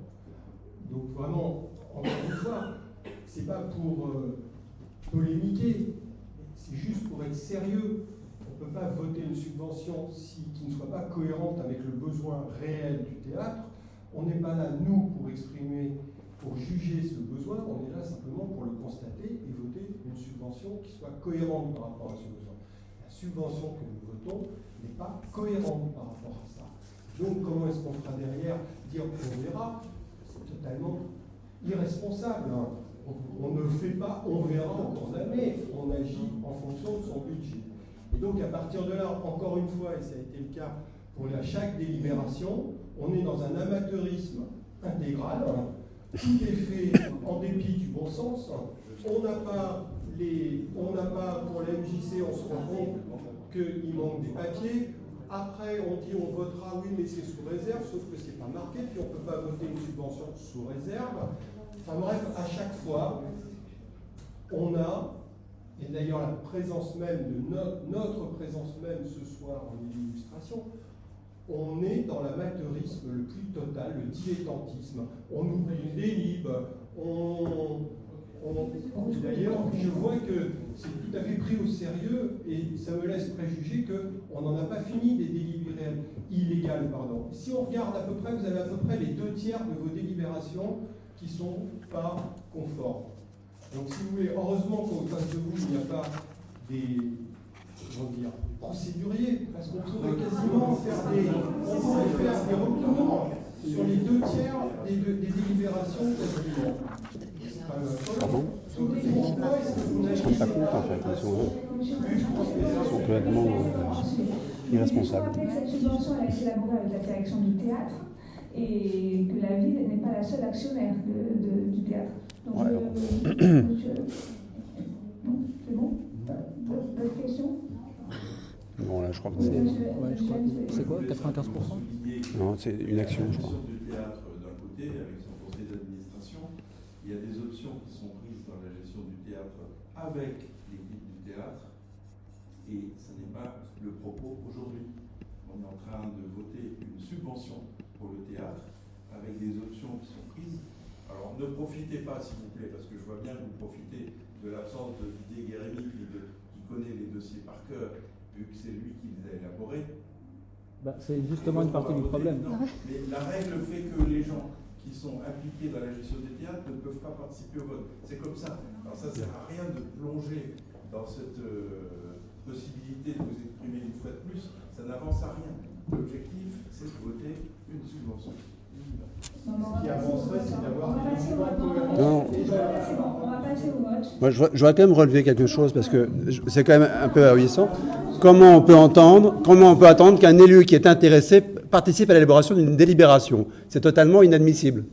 Donc vraiment, encore une fois, c'est pas pour polémiquer. C'est juste pour être sérieux. On ne peut pas voter une subvention qui ne soit pas cohérente avec le besoin réel du théâtre. On n'est pas là, nous, pour exprimer, pour juger ce besoin. On est là simplement pour le constater et voter une subvention qui soit cohérente par rapport à ce besoin. La subvention que nous votons n'est pas cohérente par rapport à ça. Donc, comment est-ce qu'on fera derrière? Dire on verra, c'est totalement irresponsable. On ne fait pas, on verra en cours d'année, on agit en fonction de son budget. Et donc à partir de là, encore une fois, et ça a été le cas pour chaque délibération, on est dans un amateurisme intégral, tout est fait en dépit du bon sens, on n'a pas, pour la MJC, on se rend compte qu'il manque des papiers, après on dit on votera oui mais c'est sous réserve, sauf que c'est pas marqué, puis on ne peut pas voter une subvention sous réserve. Enfin bref, à chaque fois, on a, et d'ailleurs la présence même de notre présence même ce soir en illustration, on est dans l'amateurisme le plus total, le dilettantisme. On oublie les libres, d'ailleurs, je vois que c'est tout à fait pris au sérieux et ça me laisse préjuger qu'on n'en a pas fini des délibérés illégales. Si on regarde à peu près, vous avez à peu près les 2/3 de vos délibérations qui ne sont pas conformes. Donc si vous voulez, heureusement qu'en face de vous, il n'y a pas des procéduriers, parce qu'on pourrait quasiment faire des recours sur les 2/3 des délibérations quasiment. Pardon? Pourquoi est-ce que vous Ils ne se rendent pas compte en fait, ils sont complètement irresponsables. Il faut rappeler que cette subvention a été élaborée avec la direction du théâtre et que la ville n'est pas la seule actionnaire du théâtre. Donc, ouais, non, c'est bon? D'autres questions? Bon, là, je crois que C'est quoi, 95%? Non, c'est une action, je crois. Du théâtre d'un côté, avec son conseil d'administration, il y a des options qui sont prises dans la gestion du théâtre avec l'équipe du théâtre, et ce n'est pas le propos aujourd'hui. On est en train de voter une subvention pour le théâtre avec des options qui sont prises. Alors ne profitez pas, s'il vous plaît, parce que je vois bien que vous profitez de l'absence de Didier Guérémy qui connaît les dossiers par cœur, vu que c'est lui qui les a élaborés. Bah, c'est justement une partie du problème. Non, mais la règle fait que les gens qui sont impliqués dans la gestion des théâtres ne peuvent pas participer au vote. C'est comme ça. Alors ça ne sert à rien de plonger dans cette possibilité de vous exprimer une fois de plus. Ça n'avance à rien. L'objectif, c'est de voter une subvention. Ce qui avancerait, c'est d'avoir des documents cohérents. Non. C'est bon, on va passer au vote. Moi, je voudrais quand même relever quelque chose parce que c'est quand même un peu ahurissant. Comment on peut attendre qu'un élu qui est intéressé participe à l'élaboration d'une délibération? C'est totalement inadmissible.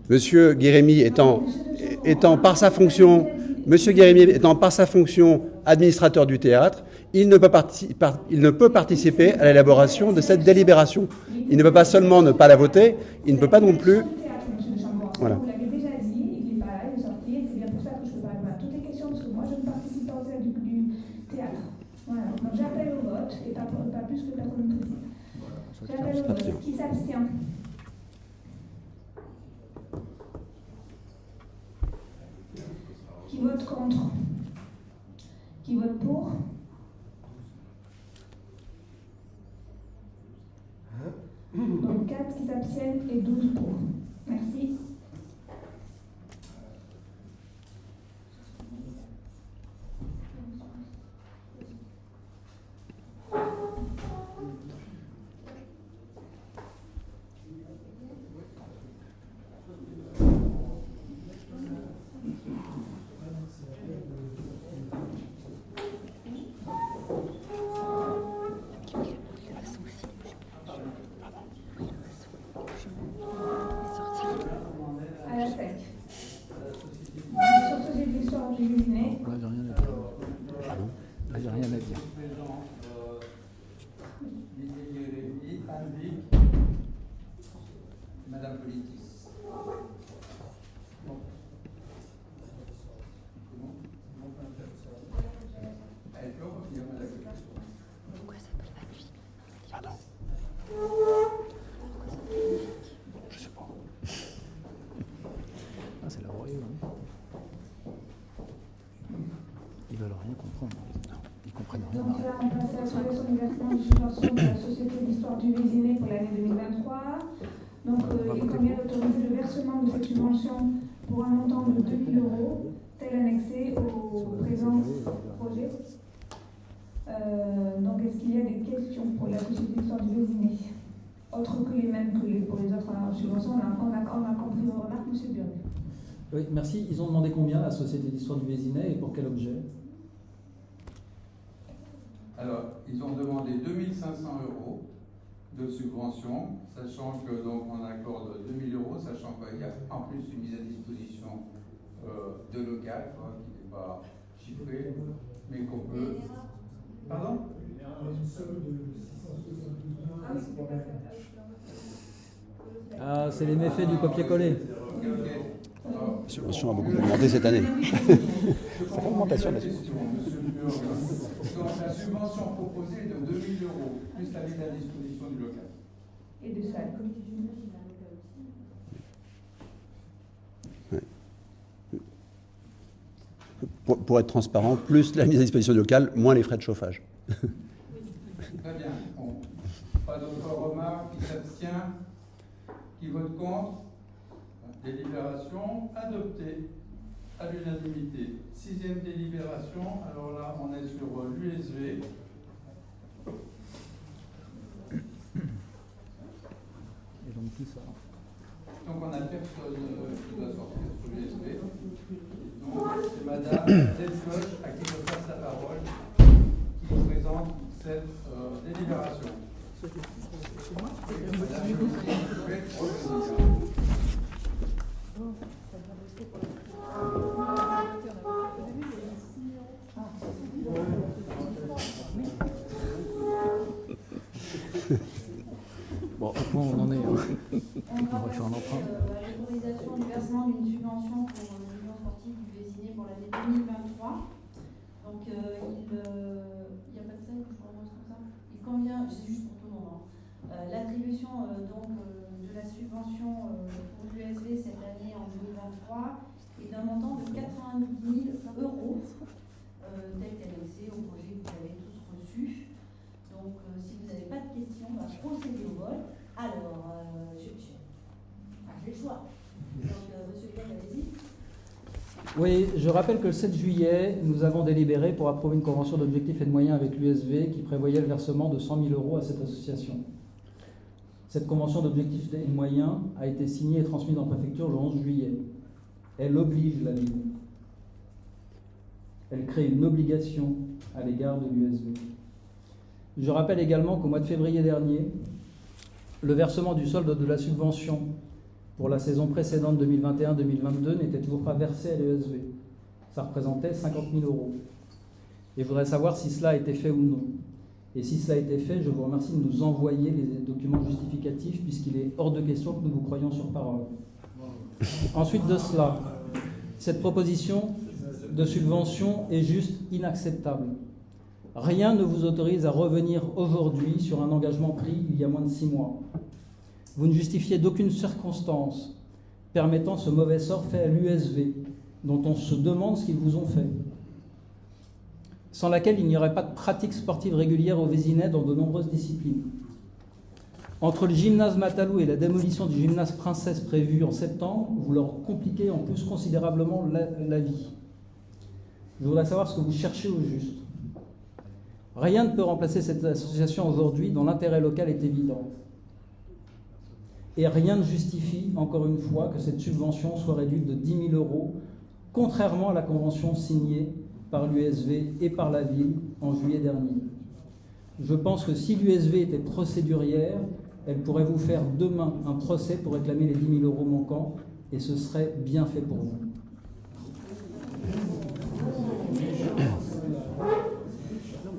Monsieur Guérémy étant par sa fonction administrateur du théâtre, il ne peut participer à l'élaboration de cette délibération. Il ne peut pas seulement ne pas la voter, il ne peut pas non plus. Voilà. Vous l'avez déjà dit, il n'est pas là, il est sorti, et c'est bien pour ça que je peux pas répondre à toutes les questions, parce que moi je ne participe pas au du théâtre. Voilà, donc j'appelle au vote, et pas plus que personne précise. J'appelle au vote. Qui s'abstient? Qui vote contre? Qui vote pour? Donc 4 qui s'abstiennent et 12 pour. Merci. À la sec. Sur ce, j'ai de l'histoire du Vésiné. Là, j'ai rien à dire. Pardon? Là, j'ai rien à dire. Didier Guérémy indique Madame Politis. Bon. Comment on peut faire ça? Elle peut revenir, Madame Politis. Pourquoi ça s'appelle pas lui? Pardon. Je sais pas. Ah, c'est laborieux. Hein. Ils veulent rien comprendre. Non, ils comprennent rien. Donc là, on passe à la solution du versement de subvention de la Société d'Histoire du Vésiné pour l'année 2023. Donc, il convient d'autoriser le versement de cette subvention pour un montant de 2 000 €, tel annexé au présent projet. Donc, est-ce qu'il y a des questions pour la Société d'Histoire du Vésiné? Autres que les mêmes que pour les autres subventions, on a compris vos remarques, M. Burg. Oui, merci. Ils ont demandé combien, la Société d'Histoire du Vésinet, et pour quel objet? Alors, ils ont demandé 2 500 € de subvention, sachant que donc on accorde 2 000 €, sachant qu'il y a en plus une mise à disposition de local, quoi, qui n'est pas chiffré, mais qu'on peut. Pardon? Ah, c'est les méfaits du copier-coller. Ok. Alors, La subvention a beaucoup augmenté cette année. Ça fait augmentation la subvention. Monsieur Burg. Donc la subvention proposée est de 2 000 €, plus la mise à disposition du local. Et de salle. Pour être transparent, plus la mise à disposition du local, moins les frais de chauffage. Très bien. Bon. Pas d'autres remarques? Qui s'abstient? Qui vote contre? Délibération adoptée à l'unanimité. 6e délibération. Alors là, on est sur l'USV. Et donc tout ça. Donc on a personne qui doit sortir sur l'USV. Donc c'est Madame Delcoche à qui je passe la parole, qui nous présente cette délibération. Madame, vous pouvez revenir. Bon, au point où on en est. On va refaire un emprunt. L'autorisation du versement d'une subvention pour l'Union sportive du Vésiné pour l'année 2023. Donc, il n'y a pas de scène, je pense comme ça. Il convient, c'est juste pour tout le monde, l'attribution donc de subvention pour l'USV cette année en 2023 est d'un montant de 90 000 euros, tel qu'annexé au projet que vous avez tous reçu. Donc, si vous n'avez pas de questions, on va procéder au vote. Alors, j'ai le choix. Donc, monsieur Biel, allez-y. Oui, je rappelle que le 7 juillet, nous avons délibéré pour approuver une convention d'objectifs et de moyens avec l'USV qui prévoyait le versement de 100 000 euros à cette association. Cette convention d'objectifs et de moyens a été signée et transmise en préfecture le 11 juillet. Elle oblige la ville. Elle crée une obligation à l'égard de l'USV. Je rappelle également qu'au mois de février dernier, le versement du solde de la subvention pour la saison précédente 2021-2022 n'était toujours pas versé à l'USV. Ça représentait 50 000 euros. Et je voudrais savoir si cela a été fait ou non. Et si cela a été fait, je vous remercie de nous envoyer les documents justificatifs, puisqu'il est hors de question que nous vous croyions sur parole. Ensuite de cela, cette proposition de subvention est juste inacceptable. Rien ne vous autorise à revenir aujourd'hui sur un engagement pris il y a moins de 6 mois. Vous ne justifiez d'aucune circonstance permettant ce mauvais sort fait à l'USV, dont on se demande ce qu'ils vous ont fait, sans laquelle il n'y aurait pas de pratique sportive régulière au Vésinet dans de nombreuses disciplines. Entre le gymnase Matalou et la démolition du gymnase Princesse prévue en septembre, vous leur compliquez en plus considérablement la vie. Je voudrais savoir ce que vous cherchez au juste. Rien ne peut remplacer cette association aujourd'hui dont l'intérêt local est évident. Et rien ne justifie, encore une fois, que cette subvention soit réduite de 10 000 euros, contrairement à la convention signée par l'USV et par la ville en juillet dernier. Je pense que si l'USV était procédurière, elle pourrait vous faire demain un procès pour réclamer les 10 000 euros manquants, et ce serait bien fait pour vous.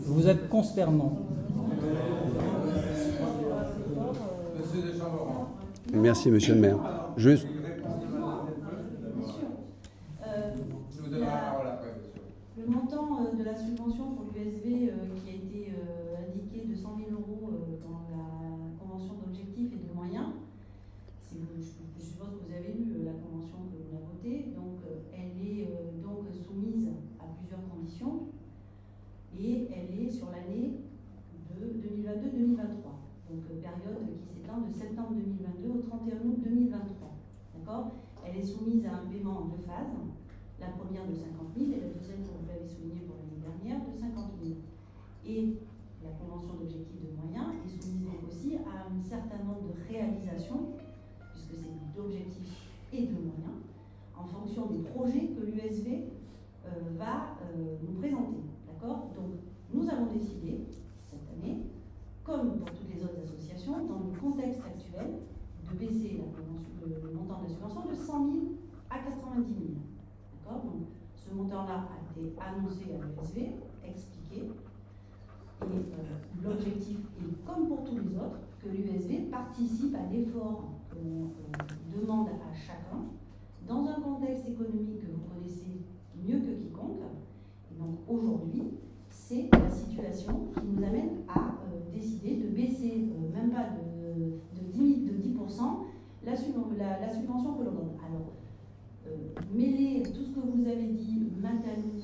Vous êtes consternant. Monsieur Deschamps-Laurent. Merci, monsieur le maire. Juste. Je vous donnerai la parole après, monsieur. Le montant de la subvention pour l'USV qui a été indiqué de 100 000 euros dans la convention d'objectifs et de moyens, je suppose que vous avez lu la convention que l'on a votée, donc elle est donc soumise à plusieurs conditions et elle est sur l'année de 2022-2023. Donc période qui s'étend de septembre 2022 au 31 août 2023. D'accord ? Elle est soumise à un paiement en 2 phases. La première de 50 000 et la deuxième, comme vous l'avez souligné pour l'année dernière, de 50 000. Et la convention d'objectifs de moyens est soumise aussi à un certain nombre de réalisations, puisque c'est d'objectifs et de moyens, en fonction des projets que l'USV va nous présenter. D'accord ? Donc, nous avons décidé, cette année, comme pour toutes les autres associations, dans le contexte actuel, de baisser le montant de la subvention de 100 000 à 90 000. D'accord ? Donc, ce montant-là a été annoncé à l'USV, expliqué, et l'objectif est, comme pour tous les autres, que l'USV participe à l'effort que l'on demande à chacun, dans un contexte économique que vous connaissez mieux que quiconque. Et donc, aujourd'hui, c'est la situation qui nous amène à décider de baisser, même pas de 10%, la subvention que l'on donne. Alors, mêler tout ce que vous avez dit, Matalou,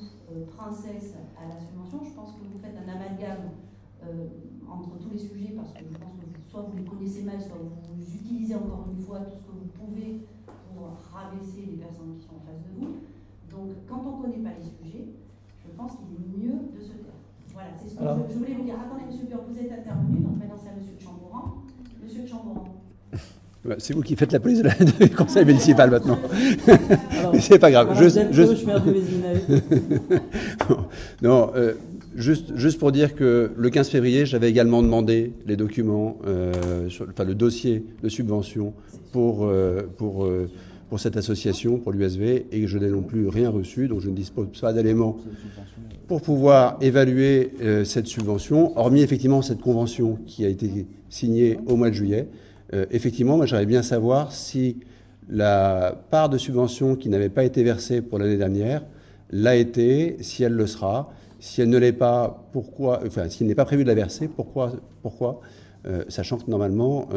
Princesse, à la subvention, je pense que vous faites un amalgame entre tous les sujets, parce que je pense que soit vous les connaissez mal, soit vous utilisez encore une fois tout ce que vous pouvez pour rabaisser les personnes qui sont en face de vous. Donc, quand on ne connaît pas les sujets, je pense qu'il est mieux de se taire. Voilà, c'est ce que je voulais vous dire. Attendez, monsieur Burg, vous êtes intervenu, donc maintenant c'est à monsieur de Chamboran. Monsieur de Chamboran. C'est vous qui faites la police du conseil municipal maintenant. Mais c'est pas grave. Non, juste pour dire que le 15 février, j'avais également demandé les documents, le dossier de subvention pour cette association, pour l'USV, et je n'ai non plus rien reçu, donc je ne dispose pas d'éléments pour pouvoir évaluer cette subvention, hormis effectivement cette convention qui a été signée au mois de juillet. Effectivement, moi j'aimerais bien savoir si la part de subvention qui n'avait pas été versée pour l'année dernière l'a été, si elle le sera. Si elle ne l'est pas, pourquoi, enfin, s'il n'est pas prévu de la verser, pourquoi sachant que normalement,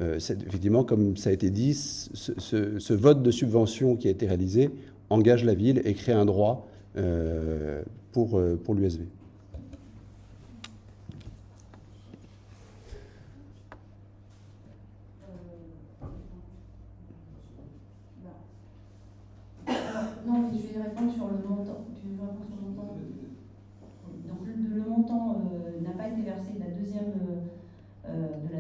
effectivement, comme ça a été dit, ce vote de subvention qui a été réalisé engage la ville et crée un droit pour l'USV. Non, je vais répondre sur le montant. Donc le montant n'a pas été versé de la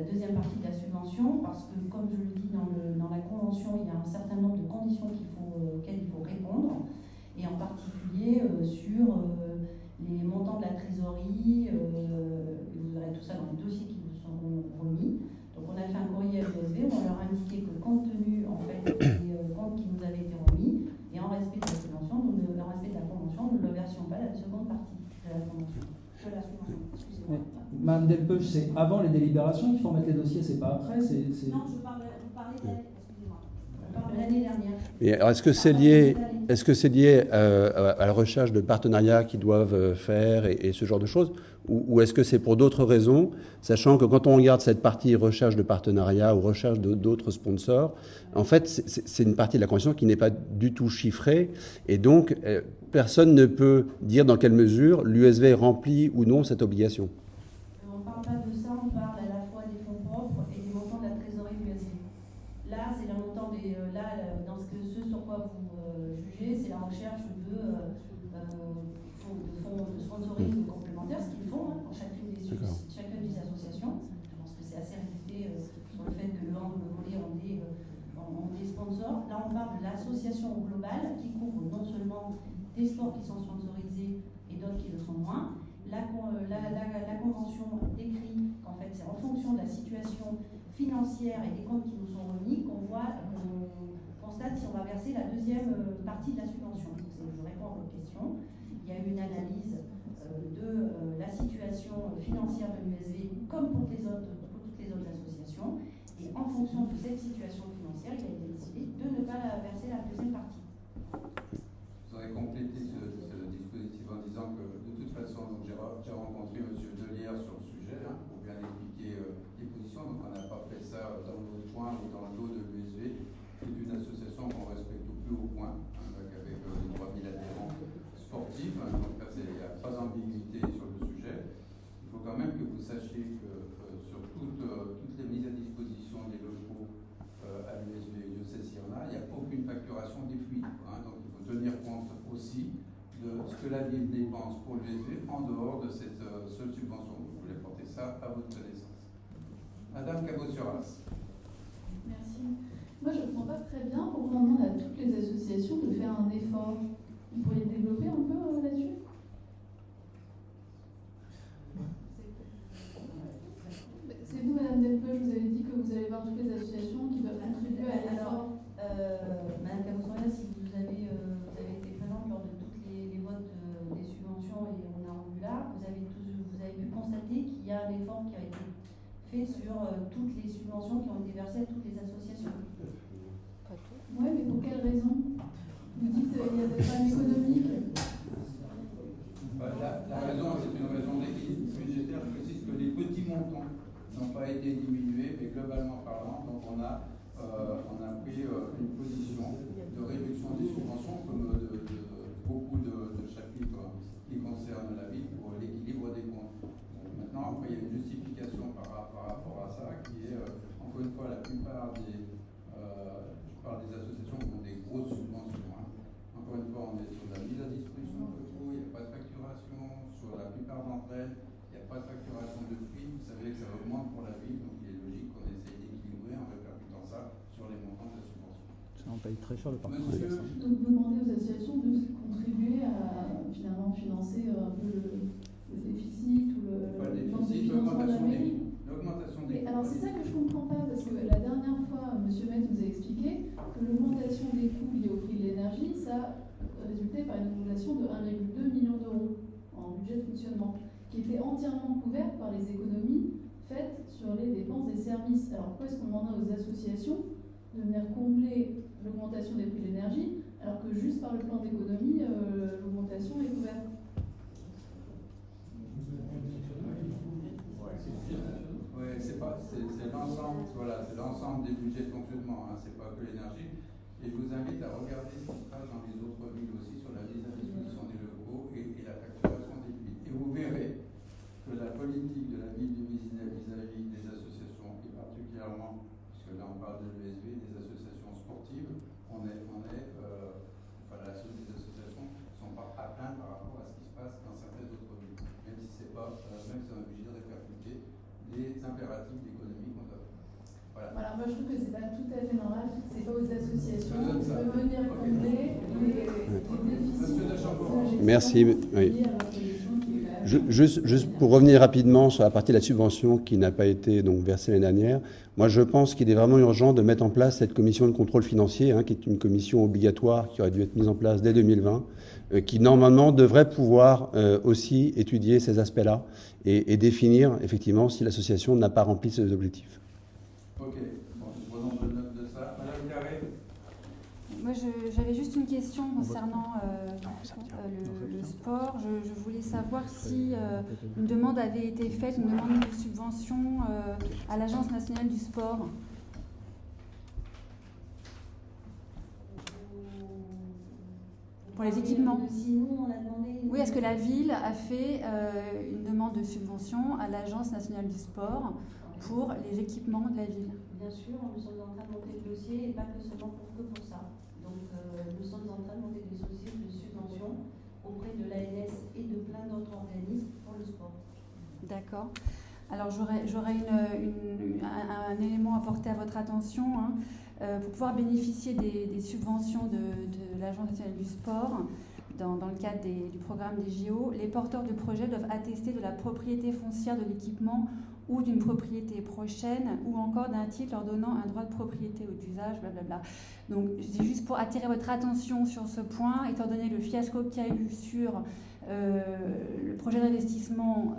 deuxième partie de la subvention parce que, comme je le dis dans la convention, il y a un certain nombre de conditions auxquelles il faut répondre, et en particulier sur les montants de la trésorerie. Vous aurez tout ça dans les dossiers qui vous seront remis. Donc on a fait un courrier à l'USV, on leur a indiqué que compte tenu en fait des comptes qui nous avaient été remis, et en respect de la subvention, en respect de la convention, nous ne le versions pas la seconde partie de la convention. De la subvention, excusez-moi. Madame Delpeuch, c'est avant les délibérations qu'il faut remettre les dossiers, c'est pas après. Non, vous parlez excusez-moi. Je parle de l'année dernière. Et alors, est-ce que c'est lié à la recherche de partenariats qu'ils doivent faire et ce genre de choses, ou est-ce que c'est pour d'autres raisons, sachant que quand on regarde cette partie recherche de partenariats ou recherche d'autres sponsors, en fait, c'est une partie de la convention qui n'est pas du tout chiffrée, et donc personne ne peut dire dans quelle mesure l'USV remplit ou non cette obligation. On ne parle pas de ça, on parle à la fois des fonds propres et des montants de la trésorerie USV. Là, c'est le montant des. Là, dans ce sur quoi vous jugez, c'est la recherche de fonds de sponsoring complémentaires, ce qu'ils font dans chacune des associations. Je pense que c'est assez réputé sur le fait que le volet ont des sponsors. Là, on parle de l'association globale qui couvre non seulement des sports qui sont sponsorisés et d'autres qui le sont moins. La convention décrit qu'en fait, c'est en fonction de la situation financière et des comptes qui nous sont remis qu'on constate si on va verser la deuxième partie de la subvention. Je réponds à votre question. Il y a eu une analyse de la situation financière de l'USV comme pour toutes les autres associations. Et en fonction de cette situation financière, il a été décidé de ne pas verser la deuxième partie. Vous aurez complété ce dispositif en disant que de toute façon, j'ai rencontré M. Delière sur le sujet pour bien expliquer les positions. Donc on n'a pas fait ça dans notre coin ou dans le dos de l'USV, qui est une association qu'on respecte au plus haut point, avec les 3000 adhérents sportifs. Donc là, il n'y a pas d'ambiguïté sur le sujet. Il faut quand même que vous sachiez que sur toutes les mises à disposition des locaux à l'USV, Dieu sait s'il y en a, il n'y a aucune facturation des fluides. Donc il faut tenir compte aussi de ce que la ville dépense pour l'USV en dehors de cette seule subvention. Vous voulez porter ça à votre connaissance. Madame Cabot-Suras. Merci. Moi, je ne comprends pas très bien pourquoi on demande à toutes les associations de faire un effort. Vous pourriez développer un peu là-dessus ? C'est vous, Madame Delpeuch, vous avez dit que vous allez voir toutes les associations qui doivent contribuer à l'effort. Madame Cabot-Suras, si vous avez été présente lors de tous les votes des subventions et on a rendu là, vous avez pu constater qu'il y a un effort qui a été fait sur toutes les subventions qui ont été versées à toutes les associations. Oui, mais pour quelle raison ? Vous dites qu'il y a des problèmes économiques. La raison, c'est une raison d'équilibre budgétaire. Je précise que les petits montants n'ont pas été diminués, mais globalement parlant, donc on a pris une position de réduction des subventions, comme de beaucoup de chapitres qui concernent la ville pour l'équilibre des comptes. Maintenant, après, il y a une justification par rapport à ça, qui est, encore une fois, la plupart des associations qui ont des grosses subventions. Encore une fois, on est sur la mise à disposition de locaux, il n'y a pas de facturation. Sur la plupart d'entre elles, il n'y a pas de facturation de prix. Vous savez que ça augmente pour la ville, donc il est logique qu'on essaye d'équilibrer en répercutant ça sur les montants de la subvention. Ça en paye très cher le parcours. Donc vous demandez aux associations de contribuer à finalement financer un peu le déficit ou pas le déficit, l'augmentation des coûts. Alors c'est ça que je ne comprends pas, parce que la dernière fois, M. Met nous a expliqué que l'augmentation des coûts liés au prix de l'énergie, ça résultait par une augmentation de 1,2 million d'euros en budget de fonctionnement, qui était entièrement couverte par les économies faites sur les dépenses des services. Alors pourquoi est-ce qu'on demande aux associations de venir combler l'augmentation des prix de l'énergie, alors que juste par le plan d'économie, l'augmentation est couverte ? Oui, Oui, c'est l'ensemble, voilà, c'est l'ensemble des budgets de fonctionnement, hein, c'est pas que l'énergie. Et je vous invite à regarder ce qui se passe dans les autres villes aussi sur la mise à disposition des locaux et la facturation des villes. Et vous verrez que la politique de la ville de Vézinay vis-à-vis des associations, et particulièrement, puisque là on parle de l'ESV, des associations sportives, les associations ne sont pas à plaindre par rapport à ce qui se passe dans certaines autres villes, même si c'est pas, même si on est obligé de répercuter les impératifs d'économie qu'on doit faire. Voilà. Moi je trouve que c'est pas tout à fait normal, c'est pas aux associations de venir combler les déficits. Merci. Oui. Juste pour revenir rapidement sur la partie de la subvention qui n'a pas été donc versée l'année dernière, moi je pense qu'il est vraiment urgent de mettre en place cette commission de contrôle financier, qui est une commission obligatoire qui aurait dû être mise en place dès 2020, qui normalement devrait pouvoir aussi étudier ces aspects-là et définir effectivement si l'association n'a pas rempli ses objectifs. Ok, bon, prenons bonne note de ça. Madame Carré. Moi, j'avais juste une question concernant le sport. Je voulais savoir si une demande avait été faite, une demande de subvention à l'Agence nationale du sport. Pour les équipements. Si nous, on a demandé... Oui, est-ce que la ville a fait une demande de subvention à l'Agence nationale du sport pour les équipements de la ville? Bien sûr, nous sommes en train de monter le dossier et pas que seulement pour ça. Donc nous sommes en train de monter des dossiers de subvention auprès de l'ANS et de plein d'autres organismes pour le sport. D'accord. Alors j'aurais un élément à porter à votre attention. Pour pouvoir bénéficier des subventions de l'Agence nationale du sport, dans le cadre du programme des JO, les porteurs de projets doivent attester de la propriété foncière de l'équipement ou d'une propriété prochaine, ou encore d'un titre leur donnant un droit de propriété ou d'usage, blablabla. Donc c'est juste pour attirer votre attention sur ce point, étant donné le fiasco qu'il y a eu sur le projet d'investissement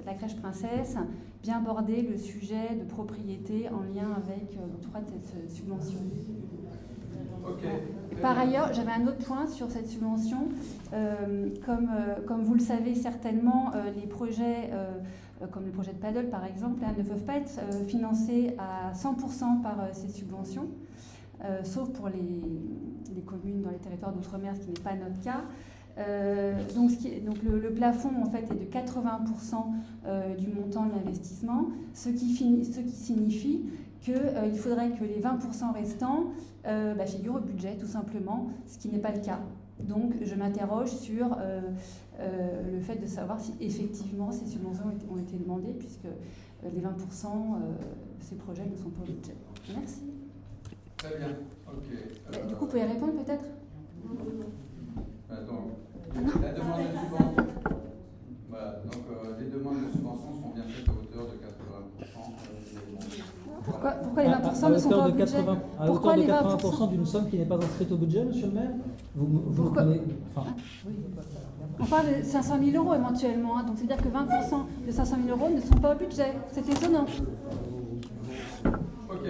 la crèche Princesse, bien aborder le sujet de propriété en lien avec l'octroi de cette subvention. Okay. Par ailleurs, j'avais un autre point sur cette subvention. Comme vous le savez certainement, les projets comme le projet de paddle par exemple, ne peuvent pas être financés à 100% par ces subventions, sauf pour les communes dans les territoires d'outre-mer, ce qui n'est pas notre cas. Donc le plafond en fait est de 80% du montant de l'investissement, ce qui signifie qu'il faudrait que les 20% restants figurent au budget tout simplement, ce qui n'est pas le cas. Donc je m'interroge sur le fait de savoir si effectivement ces subventions ont été demandées, puisque les 20%, ces projets ne sont pas au budget. Merci. Très bien, ok. Du coup, vous pouvez répondre peut-être? Donc, la demande de subvention. Voilà, donc les demandes de subvention sont bien faites à hauteur de 80%. Pourquoi les 20% ne sont pas au budget? À hauteur de 80% d'une somme qui n'est pas inscrite au budget, monsieur le maire? Vous prenez, on parle de 500 000 euros éventuellement, donc c'est-à-dire que 20% de 500 000 euros ne sont pas au budget. C'est étonnant. Ok.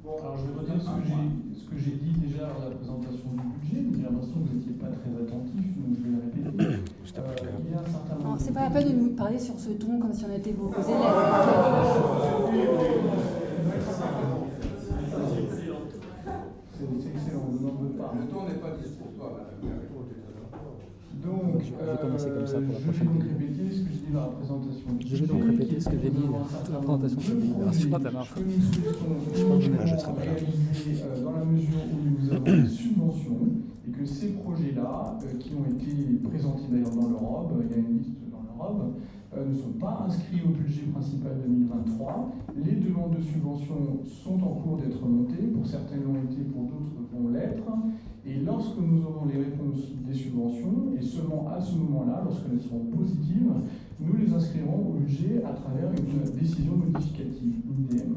Bon, alors je vais redire ce que j'ai dit déjà lors de la présentation du budget, mais j'ai l'impression que vous n'étiez pas très attentif, donc je vais le répéter. Il y a un certain nombre... C'est pas la peine de nous parler sur ce ton comme si on était vos élèves. C'est excellent, je n'en veux pas. Le ton n'est pas juste pour toi, madame. Donc, je vais donc répéter ce que j'ai dit dans la présentation. Je vais donc répéter ce que j'ai dit dans la présentation de cette libération. Que nous souhaitons réaliser dans la mesure où nous avons des subventions et que ces projets-là, qui ont été présentés d'ailleurs dans l'Europe, il y a une liste dans l'Europe, ne sont pas inscrits au budget principal 2023. Les demandes de subventions sont en cours d'être montées. Pour certaines l'ont été, pour d'autres vont l'être. Et lorsque nous aurons les réponses des subventions, et seulement à ce moment-là, lorsqu'elles seront positives, nous les inscrirons au budget à travers une décision modificative, une DM.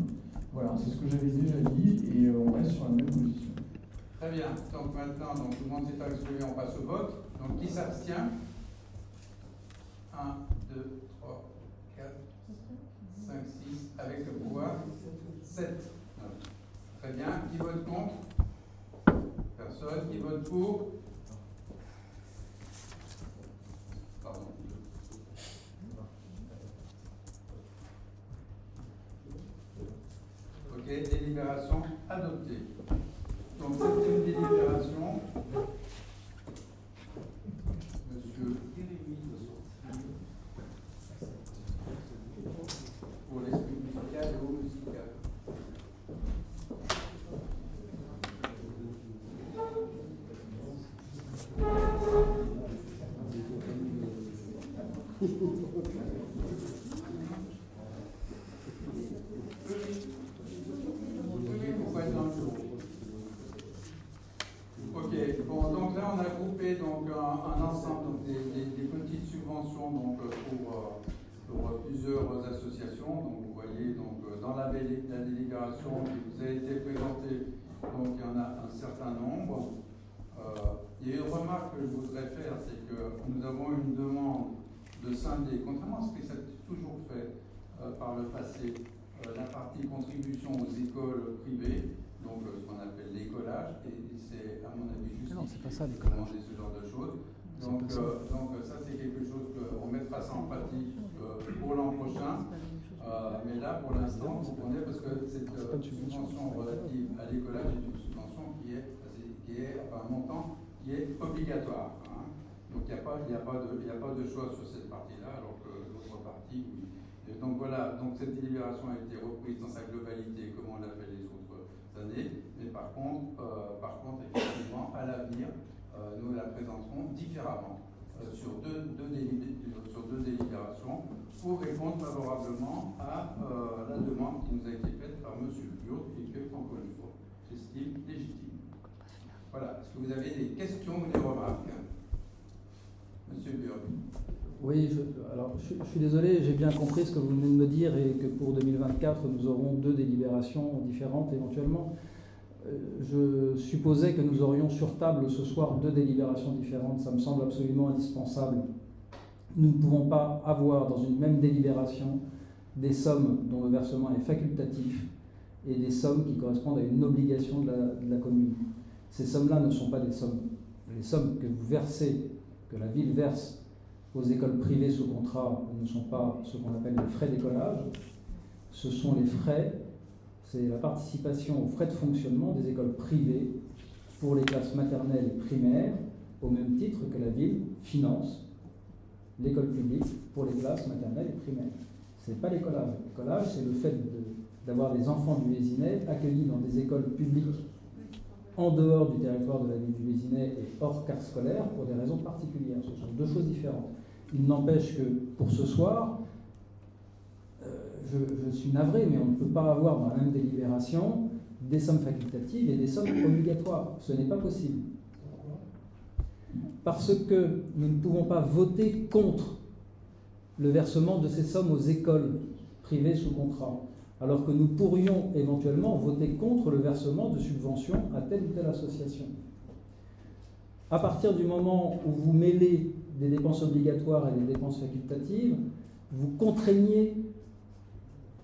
Voilà, c'est ce que j'avais déjà dit, et on reste sur la même position. Très bien. Donc maintenant, tout le monde s'est exprimé, on passe au vote. Donc qui s'abstient? 1, 2, 3, 4, 5, 6, avec le pouvoir 7. Très bien. Qui vote contre? Personne. Qui vote pour? et délibération adoptée. Donc c'est une délibération. Monsieur pour l'esprit musical et eau musicale. Pourquoi être dans le bureau? Ok, bon, donc là on a groupé donc, un ensemble donc, des petites subventions donc, pour plusieurs associations. Donc vous voyez donc, dans la délibération qui vous a été présentée, donc il y en a un certain nombre. Il y a une remarque que je voudrais faire, c'est que nous avons une demande de scinder, contrairement à ce que ça a toujours fait par le passé, la partie contribution aux écoles privées, donc ce qu'on appelle l'écolage, et c'est à mon avis juste non, c'est pas ça, l'écolage. demander ce genre de choses. Donc ça c'est quelque chose qu'on mettra ça en pratique pour l'an prochain. Mais là pour l'instant, vous comprenez, parce que cette subvention relative à l'écolage est une subvention qui est un montant qui est obligatoire. Hein. Donc il n'y a pas de choix sur cette partie-là, alors que l'autre partie, oui. Et donc voilà, donc cette délibération a été reprise dans sa globalité, comme on l'a fait les autres années. Mais par contre effectivement, à l'avenir, nous la présenterons différemment sur deux délibérations pour répondre favorablement à la demande qui nous a été faite par M. Burg et que, encore une fois, j'estime légitime. Voilà. Est-ce que vous avez des questions ou des remarques? Monsieur Burg. Oui, je suis désolé, j'ai bien compris ce que vous venez de me dire et que pour 2024, nous aurons 2 délibérations différentes éventuellement. Je supposais que nous aurions sur table ce soir 2 délibérations différentes. Ça me semble absolument indispensable. Nous ne pouvons pas avoir dans une même délibération des sommes dont le versement est facultatif et des sommes qui correspondent à une obligation de la commune. Ces sommes-là ne sont pas des sommes. Les sommes que vous versez, que la ville verse aux écoles privées sous contrat ne sont pas ce qu'on appelle les frais d'écolage. Ce sont les frais, c'est la participation aux frais de fonctionnement des écoles privées pour les classes maternelles et primaires, au même titre que la ville finance l'école publique pour les classes maternelles et primaires. Ce n'est pas l'écolage. L'écolage, c'est le fait d'avoir des enfants du Vésinet accueillis dans des écoles publiques en dehors du territoire de la ville du Vésinet et hors carte scolaire pour des raisons particulières. Ce sont 2 choses différentes. Il n'empêche que pour ce soir, je suis navré, mais on ne peut pas avoir dans la même délibération des sommes facultatives et des sommes obligatoires. Ce n'est pas possible. Parce que nous ne pouvons pas voter contre le versement de ces sommes aux écoles privées sous contrat, alors que nous pourrions éventuellement voter contre le versement de subventions à telle ou telle association. À partir du moment où vous mêlez des dépenses obligatoires et des dépenses facultatives, vous contraignez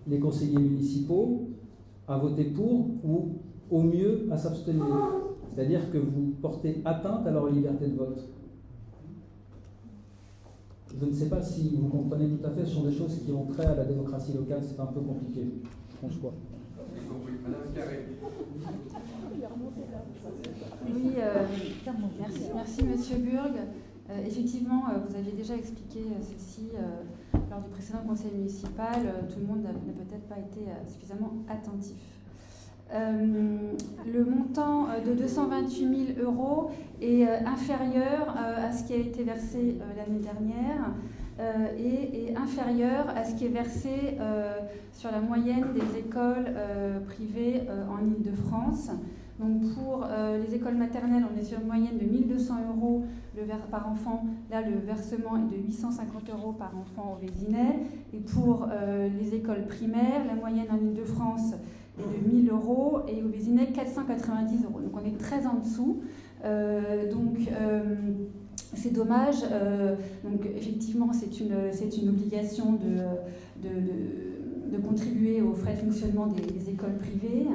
les conseillers municipaux à voter pour ou au mieux à s'abstenir. C'est-à-dire que vous portez atteinte à leur liberté de vote. Je ne sais pas si vous comprenez tout à fait, ce sont des choses qui ont trait à la démocratie locale, c'est un peu compliqué, François. Madame Carré. Oui, merci Monsieur Burg. Effectivement, vous aviez déjà expliqué ceci lors du précédent conseil municipal. Tout le monde n'a peut-être pas été suffisamment attentif. Le montant de 228 000 € est inférieur à ce qui a été versé l'année dernière et inférieur à ce qui est versé sur la moyenne des écoles privées en Île-de-France. Donc pour les écoles maternelles, on est sur une moyenne de 1 200 € par enfant. Là, le versement est de 850 € par enfant au Vésinet. Et pour les écoles primaires, la moyenne en Île-de-France est de 1 000 € et au Vésinet 490 €. Donc on est très en dessous. C'est dommage. Donc effectivement, c'est une obligation de contribuer aux frais de fonctionnement des écoles privées.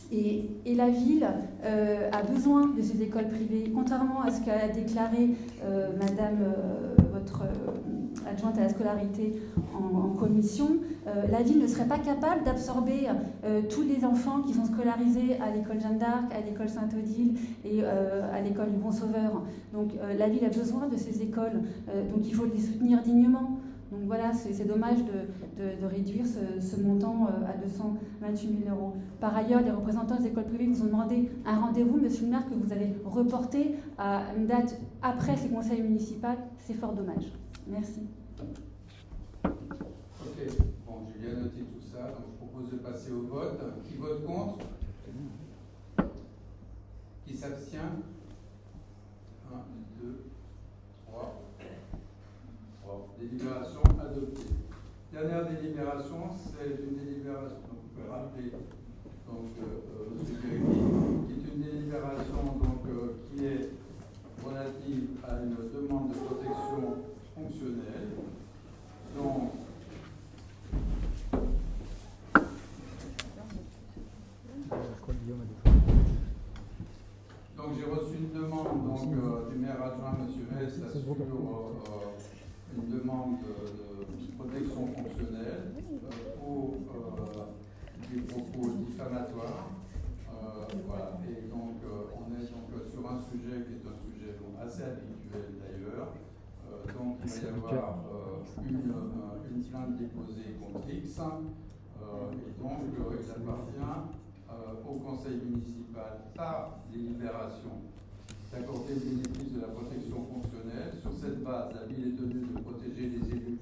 Et la ville a besoin de ces écoles privées, contrairement à ce qu'a déclaré Madame, votre adjointe à la scolarité en commission, la ville ne serait pas capable d'absorber tous les enfants qui sont scolarisés à l'école Jeanne d'Arc, à l'école Sainte-Odile et à l'école du Bon Sauveur. Donc la ville a besoin de ces écoles, donc il faut les soutenir dignement. Donc voilà, c'est dommage de réduire ce montant à 228 000 euros. Par ailleurs, les représentants des écoles privées nous ont demandé un rendez-vous, monsieur le maire, que vous avez reporté à une date après ces conseils municipaux. C'est fort dommage. Merci. Ok, bon, j'ai bien noté tout ça, donc je propose de passer au vote. Qui vote contre? Qui s'abstient? 1, 2, 3. Délibération adoptée. Dernière délibération, c'est une délibération, donc vous pouvez rappeler, donc, M. Guéry, qui est une délibération donc, qui est relative à une demande de protection fonctionnelle. Donc j'ai reçu une demande donc, du maire adjoint, M. Metz, sur une demande de protection fonctionnelle pour des propos diffamatoires. Voilà. Et donc on est donc sur un sujet qui est un sujet donc, assez habituel d'ailleurs. Donc il va y avoir une plainte déposée contre X. Et donc il appartient au conseil municipal par délibération d'accorder le bénéfice de la protection fonctionnelle. Sur cette base, la ville est tenue de protéger les élus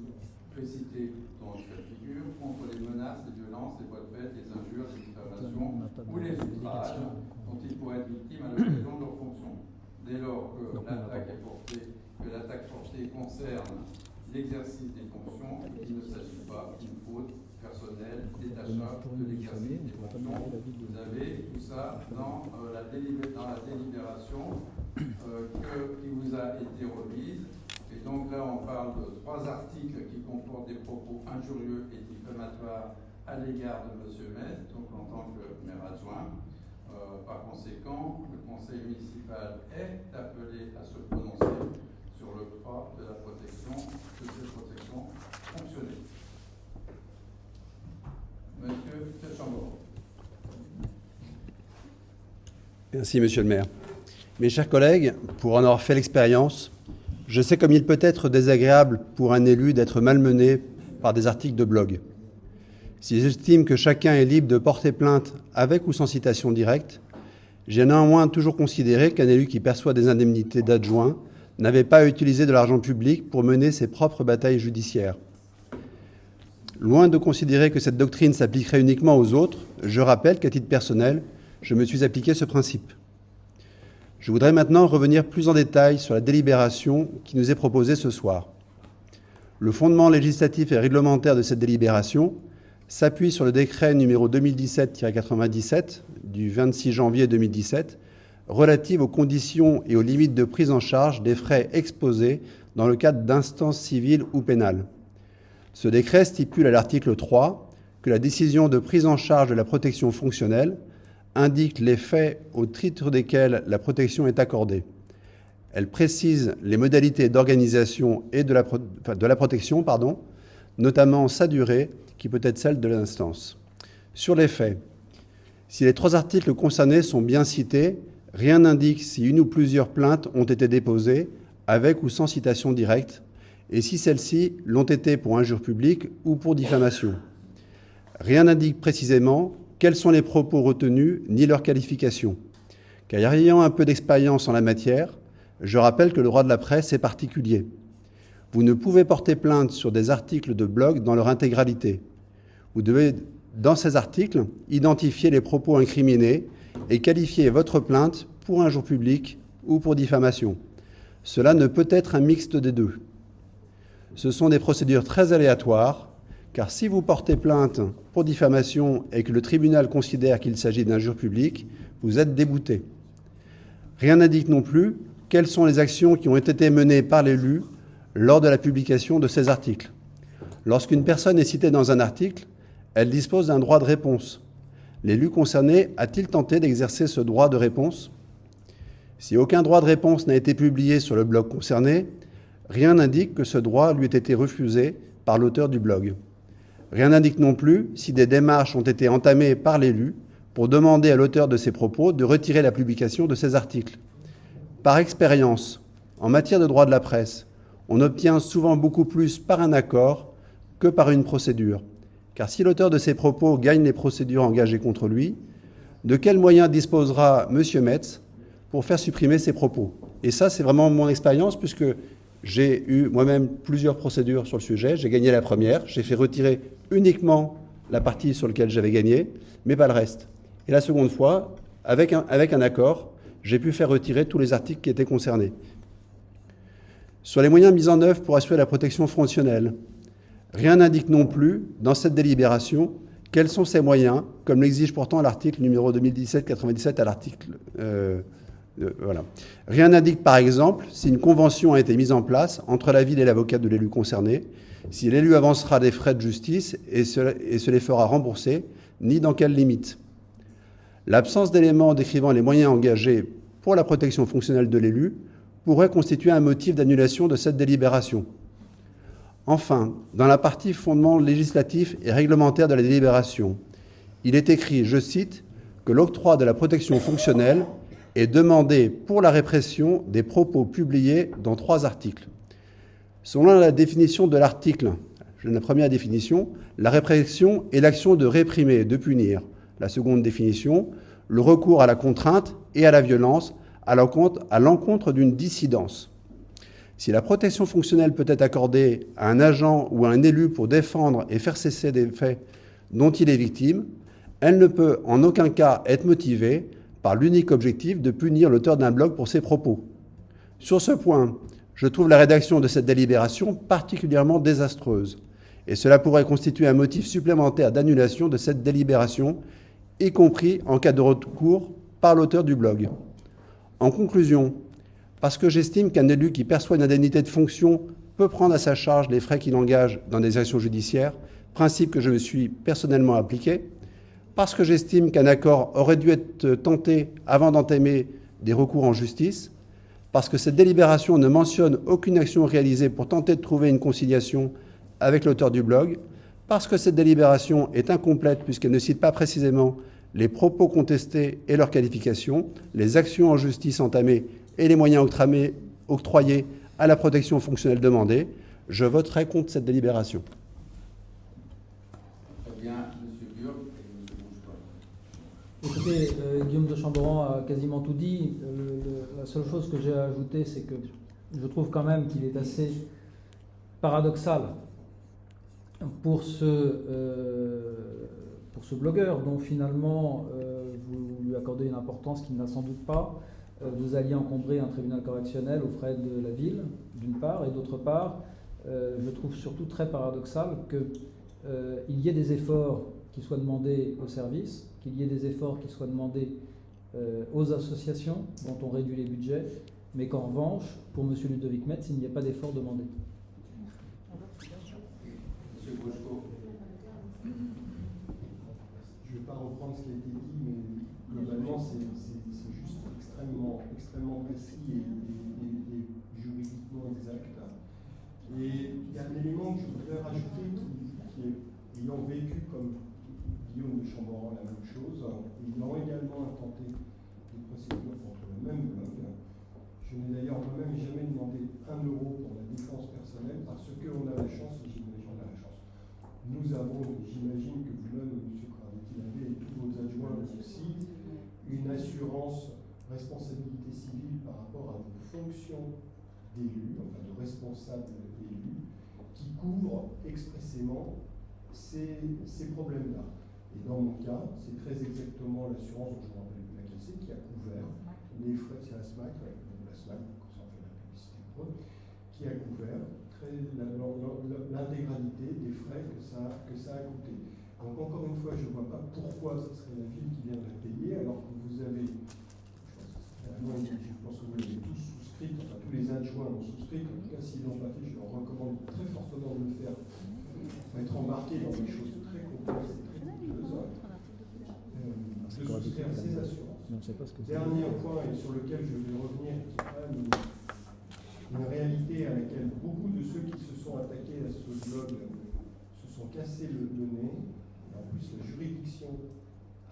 précités dans cette figure contre les menaces, les violences, les voies de fait, les injures, les diffamations ou les outrages dont ils pourraient être victimes à l'occasion de leurs fonctions. Dès lors que l'attaque portée concerne l'exercice des fonctions, il ne s'agit pas d'une faute personnelle détachable de l'exercice des fonctions. Vous avez tout ça dans la délibération qui vous a été remise. Et donc là, on parle de 3 articles qui comportent des propos injurieux et diffamatoires à l'égard de M. Metz, donc en tant que maire adjoint. Par conséquent, le conseil municipal est appelé à se prononcer sur l'octroi de la protection, de cette protection fonctionnelle. Monsieur Chambord. Merci, monsieur le maire. Mes chers collègues, pour en avoir fait l'expérience, je sais comme il peut être désagréable pour un élu d'être malmené par des articles de blog. Si j'estime que chacun est libre de porter plainte avec ou sans citation directe, j'ai néanmoins toujours considéré qu'un élu qui perçoit des indemnités d'adjoint n'avait pas à utiliser de l'argent public pour mener ses propres batailles judiciaires. Loin de considérer que cette doctrine s'appliquerait uniquement aux autres, je rappelle qu'à titre personnel, je me suis appliqué ce principe. Je voudrais maintenant revenir plus en détail sur la délibération qui nous est proposée ce soir. Le fondement législatif et réglementaire de cette délibération s'appuie sur le décret numéro 2017-97 du 26 janvier 2017 relative aux conditions et aux limites de prise en charge des frais exposés dans le cadre d'instances civiles ou pénales. Ce décret stipule à l'article 3 que la décision de prise en charge de la protection fonctionnelle indique les faits au titre desquels la protection est accordée. Elle précise les modalités d'organisation et de la protection, notamment sa durée, qui peut être celle de l'instance. Sur les faits, si les 3 articles concernés sont bien cités, rien n'indique si une ou plusieurs plaintes ont été déposées, avec ou sans citation directe, et si celles-ci l'ont été pour injure publique ou pour diffamation. Rien n'indique précisément quels sont les propos retenus ni leur qualification. Car ayant un peu d'expérience en la matière, je rappelle que le droit de la presse est particulier. Vous ne pouvez porter plainte sur des articles de blog dans leur intégralité. Vous devez, dans ces articles, identifier les propos incriminés et qualifier votre plainte pour injure publique ou pour diffamation. Cela ne peut être un mixte des deux. Ce sont des procédures très aléatoires, car si vous portez plainte pour diffamation et que le tribunal considère qu'il s'agit d'injure publique, vous êtes débouté. Rien n'indique non plus quelles sont les actions qui ont été menées par l'élu lors de la publication de ces articles. Lorsqu'une personne est citée dans un article, elle dispose d'un droit de réponse. L'élu concerné a-t-il tenté d'exercer ce droit de réponse ? Si aucun droit de réponse n'a été publié sur le blog concerné, Rien n'indique que ce droit lui ait été refusé par l'auteur du blog. Rien n'indique non plus si des démarches ont été entamées par l'élu pour demander à l'auteur de ces propos de retirer la publication de ces articles. Par expérience, en matière de droit de la presse, on obtient souvent beaucoup plus par un accord que par une procédure. Car si l'auteur de ces propos gagne les procédures engagées contre lui, de quels moyens disposera M. Metz pour faire supprimer ces propos? Et ça, c'est vraiment mon expérience, puisque j'ai eu moi-même plusieurs procédures sur le sujet. J'ai gagné la première, j'ai fait retirer uniquement la partie sur laquelle j'avais gagné, mais pas le reste. Et la seconde fois, avec un accord, j'ai pu faire retirer tous les articles qui étaient concernés. Sur les moyens mis en œuvre pour assurer la protection fonctionnelle, rien n'indique non plus, dans cette délibération, quels sont ces moyens, comme l'exige pourtant l'article numéro 2017-97 à l'article... voilà. Rien n'indique par exemple si une convention a été mise en place entre la ville et l'avocat de l'élu concerné, si l'élu avancera des frais de justice et se les fera rembourser, ni dans quelles limites. L'absence d'éléments décrivant les moyens engagés pour la protection fonctionnelle de l'élu pourrait constituer un motif d'annulation de cette délibération. Enfin, dans la partie fondement législatif et réglementaire de la délibération, il est écrit, je cite, que l'octroi de la protection fonctionnelle est demandé pour la répression des propos publiés dans 3 articles. Selon la définition de l'article, la première définition, la répression est l'action de réprimer, de punir. La seconde définition, le recours à la contrainte et à la violence à l'encontre d'une dissidence. Si la protection fonctionnelle peut être accordée à un agent ou à un élu pour défendre et faire cesser des faits dont il est victime, elle ne peut en aucun cas être motivée par l'unique objectif de punir l'auteur d'un blog pour ses propos. Sur ce point, je trouve la rédaction de cette délibération particulièrement désastreuse, et cela pourrait constituer un motif supplémentaire d'annulation de cette délibération, y compris en cas de recours par l'auteur du blog. En conclusion, parce que j'estime qu'un élu qui perçoit une indemnité de fonction peut prendre à sa charge les frais qu'il engage dans des actions judiciaires, principe que je me suis personnellement appliqué, parce que j'estime qu'un accord aurait dû être tenté avant d'entamer des recours en justice, parce que cette délibération ne mentionne aucune action réalisée pour tenter de trouver une conciliation avec l'auteur du blog, parce que cette délibération est incomplète puisqu'elle ne cite pas précisément les propos contestés et leurs qualifications, les actions en justice entamées et les moyens octroyés à la protection fonctionnelle demandée, je voterai contre cette délibération. Très bien, M. Burg et M. Bourgeois. Écoutez, Guillaume de Chamboran a quasiment tout dit. La seule chose que j'ai à ajouter, c'est que je trouve quand même qu'il est assez paradoxal pour ce blogueur dont finalement vous lui accordez une importance qu'il n'a sans doute pas. Vous alliez encombrer un tribunal correctionnel aux frais de la ville, d'une part, et d'autre part, je trouve surtout très paradoxal qu'il y ait des efforts qui soient demandés aux services, qu'il y ait des efforts qui soient demandés aux associations dont on réduit les budgets, mais qu'en revanche, pour M. Ludovic Metz, il n'y ait pas d'efforts demandés. M. Bourgeois. Je ne vais pas reprendre ce qui a été dit, mais globalement, c'est juste extrêmement précis et juridiquement exact. Et il y a un élément que je voudrais rajouter qui est, ayant vécu comme Guillaume de Chamboran la même chose, ayant également intenté des procédures contre le même blog, je n'ai d'ailleurs moi-même jamais demandé 1 euro pour la défense personnelle parce qu'on a la chance, nous avons, j'imagine que vous-même, M. Cravati, et tous vos adjoints aussi, une assurance responsabilité civile par rapport à vos fonctions d'élus, enfin de responsables élus, qui couvre expressément ces problèmes-là. Et dans mon cas, c'est très exactement l'assurance dont je me rappelle plus laquelle c'est, qui a couvert les frais, c'est la SMAC, la SMAC, quand ça en fait la publicité pour eux, qui a couvert l'intégralité des frais que ça a coûté. Donc encore une fois, je ne vois pas pourquoi ce serait la ville qui viendrait payer, alors que vous avez, je pense que vous l'avez tous souscrit, enfin tous les adjoints l'ont souscrit, en tout cas s'ils ne l'ont pas fait, je leur recommande très fortement de le faire, pour être embarqué dans des choses très complexes et très coûteuses, de souscrire ces assurances. Dernier point et sur lequel je vais revenir, qui est quand même une réalité à laquelle beaucoup de ceux qui se sont attaqués à ce blog se sont cassés le nez. Et en plus, la juridiction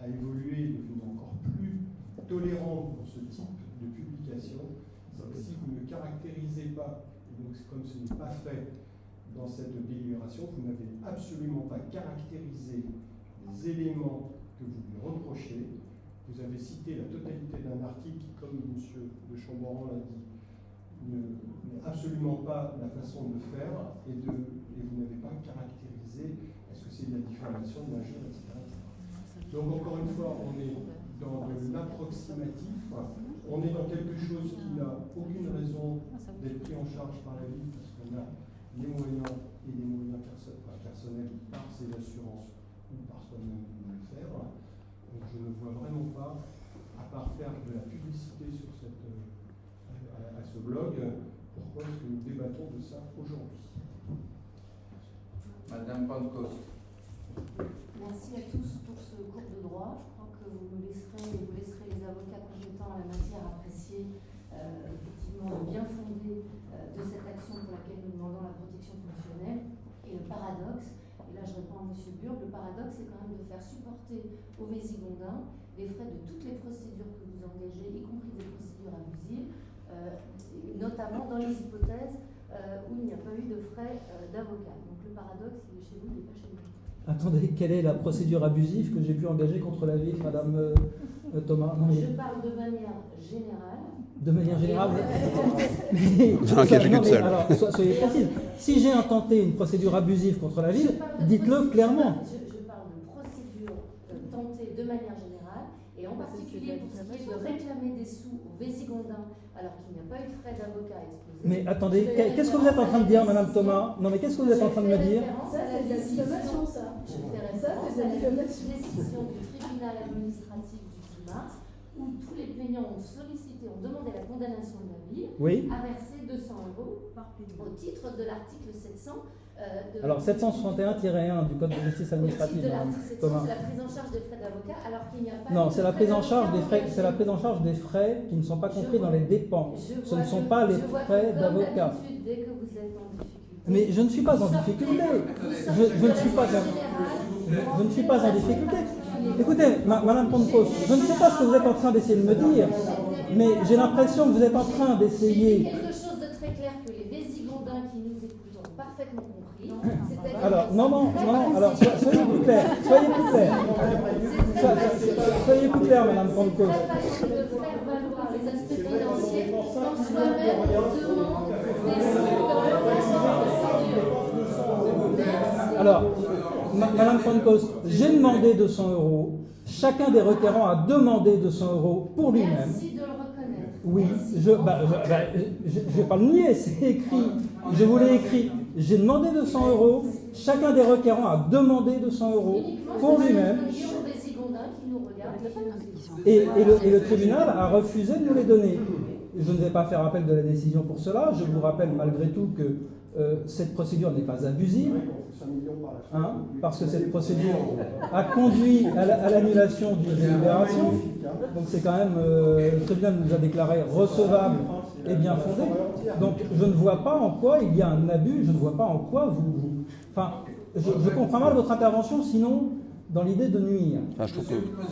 a évolué, est devenue encore plus tolérante pour ce type de publication. Si vous ne caractérisez pas, et donc comme ce n'est pas fait dans cette délibération, vous n'avez absolument pas caractérisé les éléments que vous lui reprochez. Vous avez cité la totalité d'un article qui, comme M. de Chamboran l'a dit, n'est absolument pas la façon de faire, et vous n'avez pas caractérisé est-ce que c'est de la diffamation, de l'injure, etc., etc. Donc encore une fois, on est dans de l'approximatif, on est dans quelque chose qui n'a aucune raison d'être pris en charge par la ville, parce qu'on a les moyens et les moyens personnels par ses assurances ou par soi-même de le faire. Donc je ne vois vraiment pas, à part faire de la publicité sur à ce blog, pourquoi est-ce que nous débattons de ça aujourd'hui. Madame Pancos. Merci à tous pour ce cours de droit. Je crois que vous laisserez les avocats compétents en la matière apprécier effectivement le bien fondé de cette action pour laquelle nous demandons la protection fonctionnelle. Et le paradoxe, et là je réponds à M. Burg, le paradoxe c'est quand même de faire supporter aux Vésigondins les frais de toutes les procédures que vous engagez, y compris des procédures abusives, notamment dans les hypothèses où il n'y a pas eu de frais d'avocat. Donc le paradoxe, il est chez vous, il n'est pas chez nous. Attendez, quelle est la procédure abusive que j'ai pu engager contre la ville, Madame Thomas? Non, Je parle de manière générale. De manière générale, alors, soyez précise. Si j'ai intenté une procédure abusive contre la ville, dites-le clairement. Je parle de procédure tentée de manière générale, et en particulier pour ce qui est de réclamer des sous aux Vésigondins alors qu'il n'y a pas eu de frais d'avocat exposés. Mais attendez, qu'est-ce que vous êtes en train de dire, Madame Thomas? Non, mais qu'est-ce que vous êtes en train de me dire? Ça, c'est de la diffamation, ça. Je fais Ça, c'est de la diffamation. décision du tribunal administratif du 10 mars où tous les plaignants ont sollicité, ont demandé la condamnation de la ville, Oui. à verser 200 € au titre de l'article 700. Alors 761-1 du Code de justice administrative, Madame Thomas. C'est la prise en charge des frais d'avocat alors qu'il n'y a pas. Non, de c'est la prise en charge des frais. engagés. C'est la prise en charge des frais qui ne sont pas compris dans les dépenses. Ce ne sont pas les frais d'avocat. Dès que vous êtes en difficulté. Mais je ne suis pas en difficulté. Je ne suis pas en difficulté. Écoutez, Madame Pancos, je ne sais pas ce que vous êtes en train d'essayer de me dire, mais j'ai l'impression que vous êtes en train d'essayer. Quelque chose de très clair que les Vésigondins qui nous écoutent ont parfaitement compris. Alors, non, alors, soyez plus clair, soyez plus clair, Madame Pancos. C'est très facile de faire valoir les aspects financiers quand soi-même on demande des sous dans le procédure. Alors, Madame Pancos, j'ai demandé 200 €. Chacun des requérants a demandé 200 € pour lui-même. Merci de le reconnaître. Oui, je ne vais pas le nier, c'est écrit. Je vous l'ai écrit. J'ai demandé 200 €. Chacun des requérants a demandé 200 € pour lui-même. Et le tribunal a refusé de nous les donner. Je ne vais pas faire appel de la décision pour cela. Je vous rappelle malgré tout que cette procédure n'est pas abusive, parce que cette procédure a conduit à l'annulation d'une délibération. Donc c'est quand même, le tribunal nous a déclaré recevable et bien fondé. Donc je ne vois pas en quoi il y a un abus, je ne vois pas en quoi vous... Enfin, je comprends mal votre intervention, sinon dans l'idée de nuire. Monsieur Burg, on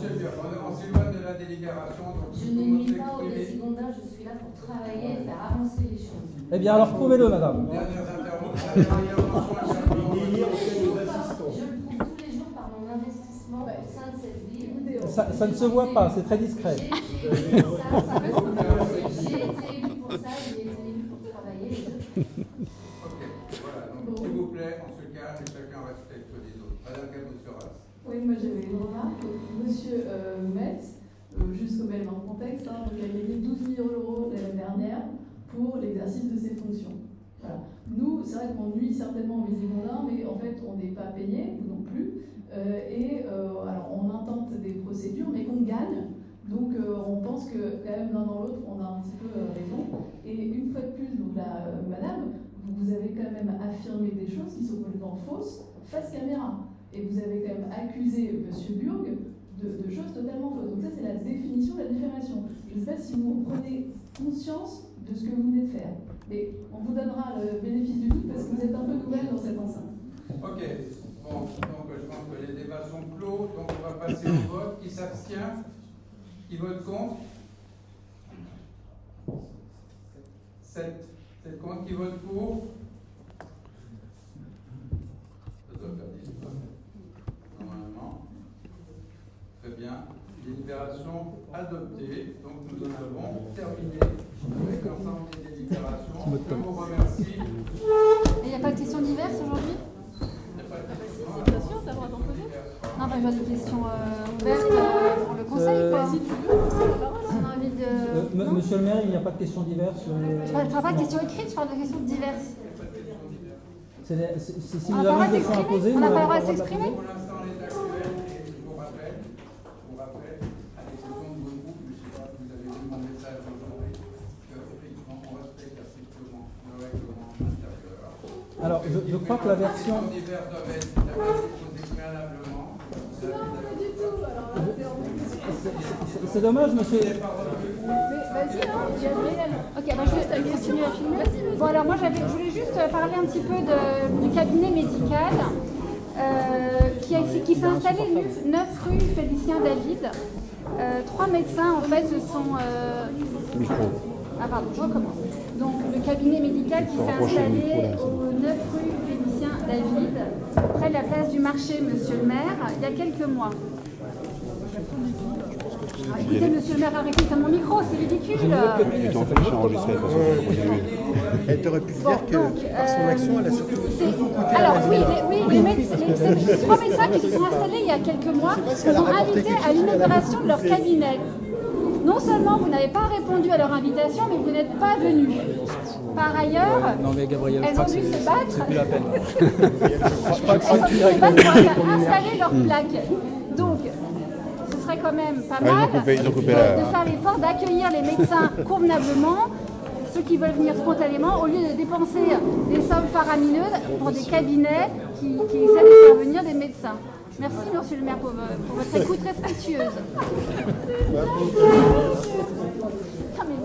s'éloigne de la délibération. Je ne nuis pas aux Vésigondins, je suis là pour travailler et faire avancer les choses. Eh bien alors prouvez-le, madame. Dernière intervention. Je le prouve tous les jours par mon investissement au sein de cette ville. Ça ne se voit pas, c'est très discret. J'ai été élu pour ça, j'ai été élu pour travailler. Ok, voilà. Donc, s'il vous plaît, on se calme et chacun respecte les autres. Madame Caboussouras. Oui, moi j'avais une remarque. Monsieur Metz, juste comme elle dans le contexte, donc il a gagné 12 000 € l'année dernière pour l'exercice de ses fonctions. Voilà. Nous, c'est vrai qu'on nuit certainement aux Vésigondins, mais en fait on n'est pas payé, nous non plus. Alors on intente des procédures, mais qu'on gagne. Donc on pense que quand même l'un dans l'autre, on a un petit peu raison. Et une fois de plus, donc là, madame, vous avez quand même affirmé des choses qui sont complètement fausses face caméra. Et vous avez quand même accusé M. Burg de choses totalement fausses. Donc ça, c'est la définition de la diffamation. Je ne sais pas si vous prenez conscience de ce que vous venez de faire. Mais on vous donnera le bénéfice du doute parce que vous êtes un peu nouvelle dans cette enceinte. Ok, bon, donc je pense que les débats sont clos, donc on va passer au vote. Qui s'abstient? Qui vote contre? 7 contre. Qui vote pour? Ça doit faire 10, normalement. Très bien. Délibération adoptée. Donc nous en avons terminé avec l'ensemble des délibérations. Je vous remercie. Il n'y a pas de questions diverses aujourd'hui? Bien sûr, tu as le droit d'en poser. Non, bah, je vois des questions ouvertes pour le conseil, quoi. Si tu veux, On a envie de... Monsieur le maire, il n'y a pas de questions diverses. Je ne parle pas de questions écrites, je parle de questions diverses. Si On nous n'a pas avons le une droit de question à poser, s'exprimer? On n'a pas le droit de la poser. s'exprimer? Pour l'instant, l'état actuel, et je vous rappelle, à l'exception de vos groupes, je ne sais pas si vous avez vu mon message aujourd'hui, qu'effectivement, on respecte strictement le règlement intérieur. Alors, je crois que la version... Les divers doivent être posés préalablement. pas du tout. Alors, C'est dommage, monsieur. mais vas-y, hein, tu as réel. Ok, bah, je vais continuer à filmer. Bon, alors moi, je voulais juste parler un petit peu du cabinet médical qui s'est installé 9 rue Félicien David. 3 médecins, en fait, se sont... Ah pardon, je recommence. Donc, le cabinet médical qui s'est installé au 9 rue Félicien David, près de la place du marché, monsieur le maire, il y a quelques mois. Ah, écoutez, monsieur le maire, arrêtez mon micro, c'est ridicule. Elle t'aurait pu dire que par son action, elle a surtout Alors oui, ces 3 médecins qui se sont installés il y a quelques mois nous ont invités à l'inauguration de leur cabinet. Non seulement vous n'avez pas répondu à leur invitation, mais vous n'êtes pas venus. Par ailleurs, Non mais Gabriel, elles ont dû se battre. c'est plus la peine. Elles ont dû se battre pour faire installer leur plaque. Donc, ce serait quand même pas mal de faire l'effort d'accueillir les médecins convenablement, ceux qui veulent venir spontanément, au lieu de dépenser des sommes faramineuses pour des cabinets qui essaient de faire venir des médecins. Merci, monsieur le maire, pour votre écoute respectueuse. Ah, mais...